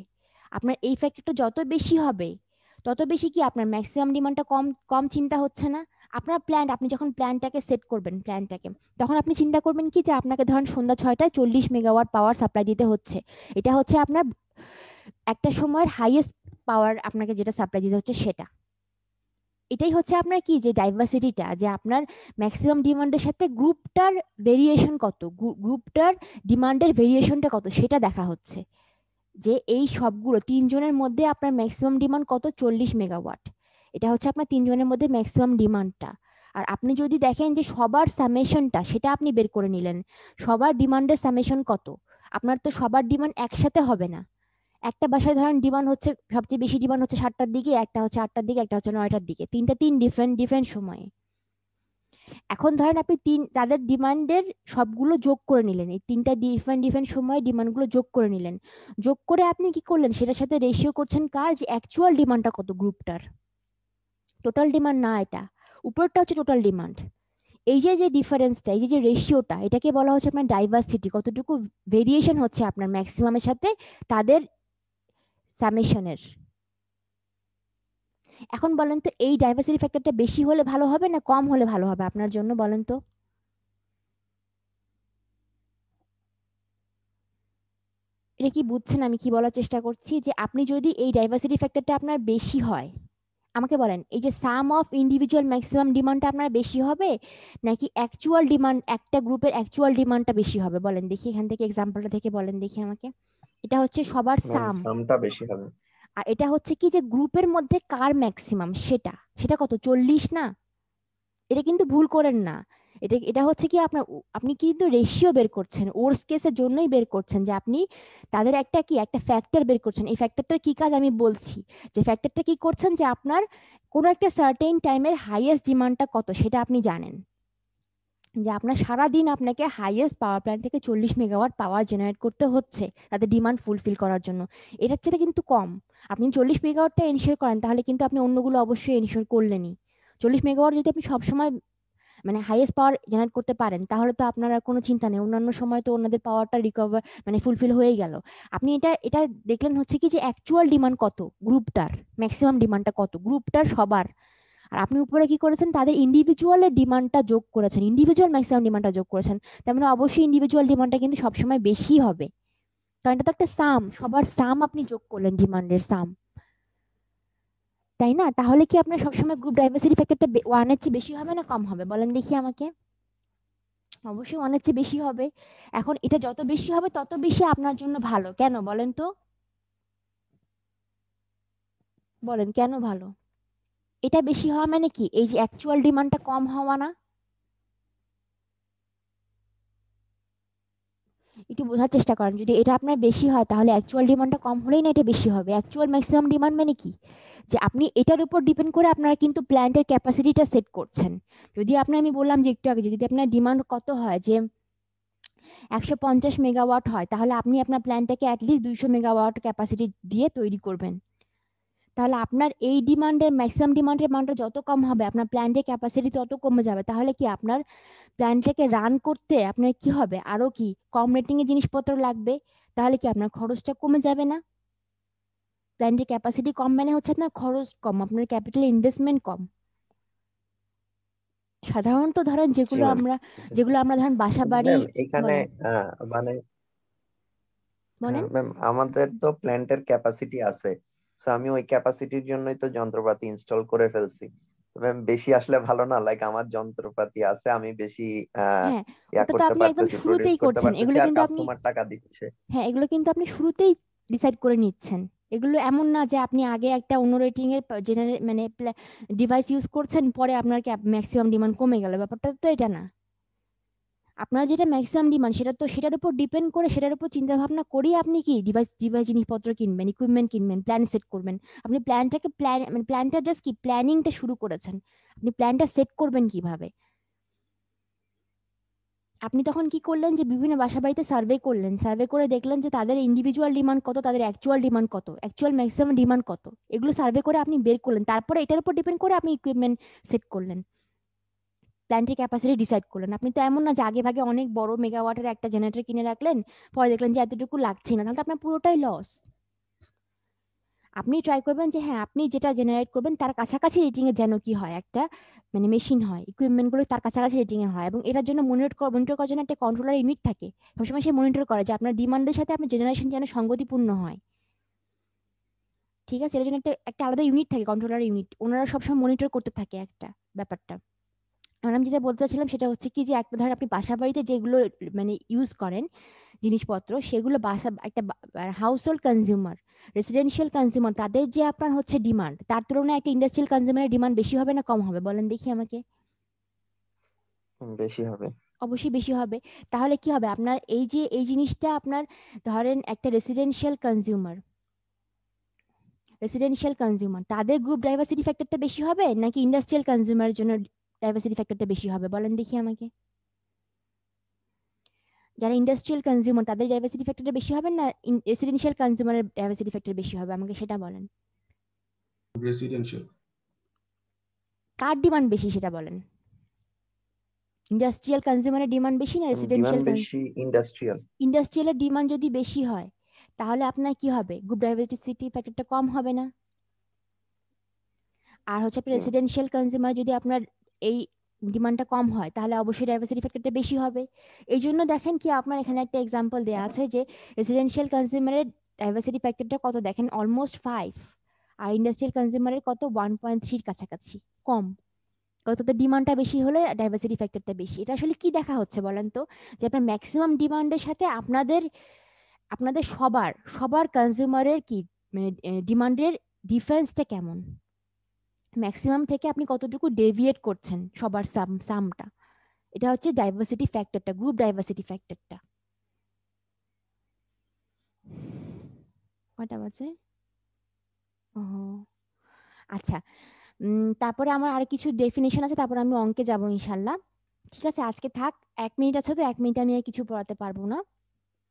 আপনার এই ফ্যাক্টরটা যত বেশি হবে তত বেশি কি আপনার ম্যাক্সিমাম ডিমান্ডটা কম কম চিন্তা হচ্ছে না? আপনার প্ল্যান, আপনি যখন প্ল্যানটাকে সেট করবেন প্ল্যানটাকে, তখন আপনি চিন্তা করবেন কি যে আপনাকে ধরেন সন্ধ্যা 6টায় 40 মেগাওয়াট পাওয়ার সাপ্লাই দিতে হচ্ছে, এটা হচ্ছে আপনার একটা সময়ের হাইয়েস্ট পাওয়ার আপনাকে যেটা সাপ্লাই দিতে হচ্ছে সেটা। এটাই হচ্ছে আপনার কি যে ডাইভার্সিটিটা, যে আপনার ম্যাক্সিমাম ডিমান্ডের সাথে গ্রুপটার ভেরিয়েশন কত, গ্রুপটার ডিমান্ডের ভেরিয়েশনটা কত সেটা দেখা হচ্ছে। যে এই সবগুলো তিনজনের মধ্যে আপনার ম্যাক্সিমাম ডিমান্ড কত, 40 মেগাওয়াট, এটা হচ্ছে আপনার তিনজনের মধ্যে ম্যাক্সিমাম ডিমান্ডটা। আর আপনি যদি দেখেন যে সবার সামেশনটা সেটা আপনি বের করে নিলেন, সবার ডিমান্ডের সামেশন কত, আপনার তো সবার ডিমান্ড একসাথে হবে না। একটা বাসায় ধরেন ডিমান্ড হচ্ছে, সবচেয়ে বেশি ডিমান্ড হচ্ছে 7টার দিকে, একটা হচ্ছে 8টার দিকে, একটা হচ্ছে 9টার দিকে, তিন ডিফারেন্ট সময়ে। এখন ধরেন আপনি তাদের ডিমান্ডের সবগুলো যোগ করে নিলেন, এই তিনটা ডিফারেন্ট সময়ে ডিমান্ডগুলো যোগ করে নিলেন, যোগ করে আপনি কি করলেন সেটার সাথে রেশিও করছেন কার, যে অ্যাকচুয়াল ডিমান্ডটা কত গ্রুপটার, টোটাল ডিমান্ড না, এটা উপরটা হচ্ছে টোটাল ডিমান্ড। এই যে ডিফারেন্সটা, এই যে রেশিওটা, এটাকে বলা হচ্ছে আপনার ডাইভার্সিটি, কতটুকু ভেরিয়েশন হচ্ছে আপনার ম্যাক্সিমামের সাথে তাদের সামেশনের। এখন বলেন তো এই ডাইভার্সিটি ফ্যাক্টরটা বেশি হলে ভালো হবে না কম হলে ভালো হবে আপনার জন্য, বলেন তো? এটা কি বুঝছেন আমি কি বলার চেষ্টা করছি? যে আপনি যদি এই ডাইভার্সিটি ফ্যাক্টরটা আপনার বেশি হয়, আমাকে বলেন এই যে সাম অফ ইন্ডিভিজুয়াল ম্যাক্সিমাম ডিমান্ডটা আপনার বেশি হবে নাকি অ্যাকচুয়াল ডিমান্ড, একটা গ্রুপের অ্যাকচুয়াল ডিমান্ডটা বেশি হবে? বলেন দেখি, এখান থেকে এক্সাম্পলটা থেকে বলেন দেখি আমাকে। এটা হচ্ছে সবার সাম, সামটা বেশি হবে। আর এটা হচ্ছে কি যে গ্রুপের মধ্যে কার ম্যাক্সিমাম সেটা, সেটা কত, 40 না? এটা কিন্তু ভুল করেন না, এটা হচ্ছে কি আপনি কিন্তু রেশিও বের করছেন, ওর্স্ট কেসের জন্যই বের করছেন, যে আপনি তাদের একটা ফ্যাক্টর বের করছেন। এই ফ্যাক্টরটার কি কাজ আমি বলছি, যে ফ্যাক্টরটা কি করছেন, যে আপনার কোনো একটা সার্টেন টাইমের হাইয়েস্ট ডিমান্ডটা কত সেটা আপনি জানেন, যে আপনার সারাদিন আপনাকে হাইয়েস্ট পাওয়ার প্ল্যান্ট থেকে 40 মেগাওয়াট পাওয়ার জেনারেট করতে হচ্ছে তাদের ডিমান্ড ফুলফিল করার জন্য। এটার চেয়ে কিন্তু কম। আপনি 40 মেগাওয়াটটা এনশিওর করেন তাহলে কিন্তু আপনি অন্যগুলো অবশ্যই এনশিওর করলেনই। 40 মেগাওয়াট যদি আপনি সবসময় মানে হাইয়েস্ট পাওয়ার জেনারেট করতে পারেন তাহলে তো আপনার আর কোনো চিন্তা নেই, অন্যান্য সময় তো ওনাদের পাওয়ারটা রিকভার মানে ফুলফিল হয়েই গেল। আপনি এটা এটা দেখলেন হচ্ছে কি যে অ্যাকচুয়াল ডিমান্ড কত গ্রুপটার, ম্যাক্সিমাম ডিমান্ডটা কত গ্রুপটার সবার, আর আপনি উপরে কি করেছেন তাদের ইন্ডিভিজুয়ালের ডিমান্ডটা যোগ করেছেন, ইন্ডিভিজুয়াল ম্যাক্সিমাম ডিমান্ডটা যোগ করেছেন। তার মানে অবশ্যই ইন্ডিভিজুয়াল ডিমান্ডটা কিন্তু সবসময় বেশি হবে, কারণ এটা তো একটা সাম, সবার সাম আপনি যোগ করলেন, ডিমান্ডের সাম, তাই না? তাহলে কি আপনার সবসময় গ্রুপ ডাইভার্সিটি ফ্যাক্টরটা 1 এর চেয়ে বেশি হবে না কম হবে বলেন দেখি আমাকে? অবশ্যই 1 এর চেয়ে বেশি হবে। এখন এটা যত বেশি হবে তত বেশি আপনার জন্য ভালো, কেন বলেন তো? বলেন কেন ভালো? এটা বেশি হওয়া মানে কি এই যে অ্যাকচুয়াল ডিমান্ডটা কম হওয়া না? একটু বোঝার চেষ্টা করেন, যদি এটা আপনার বেশি হয় তাহলে অ্যাকচুয়াল ডিমান্ডটা কম হলেই না এটা বেশি হবে। অ্যাকচুয়াল ম্যাক্সিমাম ডিমান্ড মানে কি, যে আপনি এটার উপর ডিপেন্ড করে আপনারা কিন্তু প্ল্যান্টের ক্যাপাসিটিটা সেট করছেন। যদি আপনার আমি বললাম যে একটু আগে যদি আপনার ডিমান্ড কত হয় যে 150 মেগাওয়াট হয় তাহলে আপনি আপনার প্ল্যান্টটাকে অ্যাটলিস্ট 200 মেগাওয়াট ক্যাপাসিটি দিয়ে তৈরি করবেন। তাহলে আপনার এই ডিমান্ডের ম্যাক্সিমাম ডিমান্ডের মানটা যত কম হবে আপনার প্ল্যান্টের ক্যাপাসিটি তত কমে যাবে। তাহলে কি আপনার প্ল্যান্টটাকে রান করতে আপনার কি হবে, আরো কি কম রেটিং এর জিনিসপত্র লাগবে, তাহলে কি আপনার খরচটা কমে যাবে না? প্ল্যান্টের ক্যাপাসিটি কম মানে হচ্ছে আপনার খরচ কম, আপনার ক্যাপিটাল ইনভেস্টমেন্ট কম। সাধারণত ধরেন জি ম্যাম, যেগুলো আমরা ধরেন বাসা বাড়ি ম্যাম এখানে বলেন মানে বলেন হ্যাঁ ম্যাম, আমাদের তো প্ল্যান্টের ক্যাপাসিটি আছে, সো আমি ওই ক্যাপাসিটির জন্যই তো যন্ত্রপাতি ইনস্টল করে ফেলছি। ম্যাম বেশি আসলে ভালো না, লাইক আমার যন্ত্রপাতি আছে, আমি বেশি আহ হ্যাঁ, ইয়া ওটা তো করতে আপনি একদম পারতেছি, প্রডিউস শুরুতেই করতে করছেন, পারতেছি, এগুলো আর কিন্তু আপনি কাস্টমার টাকা দিচ্ছে। হ্যাঁ এগুলো কিন্তু আপনি শুরুতেই ডিসাইড করে নিচ্ছেন। এগুলো এমন না যে আপনি আগে একটা অন্য রেটিং এর মানে ডিভাইস ইউজ করছেন পরে আপনার ম্যাক্সিমাম ডিমান্ড কমে গেল, ব্যাপারটা তো এটা না। আপনার যেটা ম্যাক্সিমাম ডিমান্ড সেটা তো সেটার উপর ডিপেন্ড করে, সেটার উপর চিন্তা ভাবনা করেই আপনি কি ডিভাইস ডিভাইস জিনিসপত্র কিনবেন, ইকুইপমেন্ট কিনবেন, প্ল্যান সেট করবেন। আপনি প্ল্যানটাকে মানে প্ল্যানটা জাস্ট কি প্ল্যানিংটা শুরু করেছেন, আপনি প্ল্যানটা সেট করবেন কিভাবে। আপনি তখন কি করলেন যে বিভিন্ন বাসা বাড়িতে সার্ভে করলেন, সার্ভে করে দেখলেন যে তাদের ইন্ডিভিজুয়াল ডিমান্ড কত, তাদের অ্যাকচুয়াল ডিমান্ড কত, অ্যাকচুয়াল ম্যাক্সিমাম ডিমান্ড কত, এগুলো সার্ভে করে আপনি বের করলেন। তারপরে এটার উপর ডিপেন্ড করে আপনি ইকুইপমেন্ট সেট করলেন, প্ল্যান্টের ক্যাপাসিটি ডিসাইড করলেন। আপনি তো এমন না যে আগে ভাগে অনেক বড় মেগাওয়াটের একটা জেনারেটর কিনে রাখলেন, পরে দেখলেন যে এতটুকু লাগছে না, তাহলে তো আপনার পুরোটাই লস। আপনি ট্রাই করবেন যে হ্যাঁ আপনি যেটা জেনারেট করবেন তার কাছাকাছি রেটিং এর যেন কি হয়, একটা মানে মেশিন হয়, ইকুইপমেন্ট গুলো তার কাছাকাছি রেটিং এর হয়, এবং এটার জন্য মনিটর করার জন্য একটা কন্ট্রোলার ইউনিট থাকে, সবসময় সে মনিটর করে যে আপনার ডিমান্ডের সাথে আপনার জেনারেশন যেন সঙ্গতিপূর্ণ হয়। ঠিক আছে, এর জন্য একটা একটা আলাদা ইউনিট থাকে, কন্ট্রোলার ইউনিট, ওনারা সবসময় মনিটর করতে থাকে একটা ব্যাপারটা। এখন আমি যেটা বলতে চাচ্ছিলাম সেটা হচ্ছে কি যে একটা ধর আপনি বাসা বাড়িতে যেগুলো মানে ইউজ করেন জিনিসপত্র, সেগুলো বাসা একটা house hold consumer, residential consumer, তাদের যে আপনার হচ্ছে ডিমান্ড তার তুলনায় একটা ইন্ডাস্ট্রিয়াল কনজিউমারের ডিমান্ড বেশি হবে না কম হবে বলেন দেখি আমাকে? বেশি হবে। অবশ্যই বেশি হবে। তাহলে কি হবে আপনার এই যে এই জিনিসটা আপনার ধরেন একটা রেসিডেন্সিয়াল কনজিউমার তাদের গ্রুপ ডাইভার্সিটি ফ্যাক্টরটা বেশি হবে নাকি ইন্ডাস্ট্রিয়াল কনজিউমারের জন্য ডাইভার্সিটি ফ্যাক্টরটা বেশি হবে বলেন দেখি আমাকে? যারা ইন্ডাস্ট্রিয়াল কনজিউমার তাদের ডাইভার্সিটি ফ্যাক্টরটা বেশি হবে না রেসিডেন্সিয়াল কনজিউমারের ডাইভার্সিটি ফ্যাক্টর বেশি হবে, আমাকে সেটা বলেন। রেসিডেন্সিয়াল। কার ডিমান্ড বেশি সেটা বলেন, ইন্ডাস্ট্রিয়াল কনজিউমারের ডিমান্ড বেশি না ডিমান্ড রেসিডেন্সিয়াল? বেশি ইন্ডাস্ট্রিয়াল। ইন্ডাস্ট্রিয়ালের ডিমান্ড যদি বেশি হয় তাহলে আপনার কি হবে, গ্রুপ ডাইভার্সিটি ফ্যাক্টরটা কম হবে না? আর হচ্ছে আপনার রেসিডেন্সিয়াল কনজিউমার যদি আপনার এই ডিমান্ডটা কম হয় তাহলে অবশ্যই ডাইভার্সিটি ফ্যাক্টরটা বেশি হবে। এই জন্য দেখেন কি আপনার এখানে একটা এক্সাম্পল দেওয়া আছে যে রেসিডেন্সিয়াল কনজিউমারের ডাইভার্সিটি ফ্যাক্টরটা কত দেখেন অলমোস্ট 5, আর ইন্ডাস্ট্রিয়াল কনজিউমারের কত 1.3 কাছাকাছি কম। কতটা ডিমান্ডটা বেশি হলে ডাইভার্সিটি ফ্যাক্টরটা বেশি। এটা আসলে কি দেখা হচ্ছে বলেন তো, যে আপনার ম্যাক্সিমাম ডিমান্ডের সাথে আপনাদের আপনাদের সবার সবার কনজিউমারের কি মানে ডিমান্ডের ডিফারেন্সটা কেমন, ম্যাক্সিমাম থেকে আপনি কতটুকু ডেভিয়েট করছেন সবার সামটা, এটা হচ্ছে ডাইভার্সিটি ফ্যাক্টরটা, গ্রুপ ডাইভার্সিটি ফ্যাক্টরটা। কয়টা বাজে? ও আচ্ছা, তারপরে আমার আর কিছু ডেফিনেশন আছে, তারপরে আমি অঙ্কে যাব ইনশাল্লাহ। ঠিক আছে, আজকে থাক, 1 মিনিট আছে তো 1 মিনিট আমি আর কিছু পড়াতে পারবো না।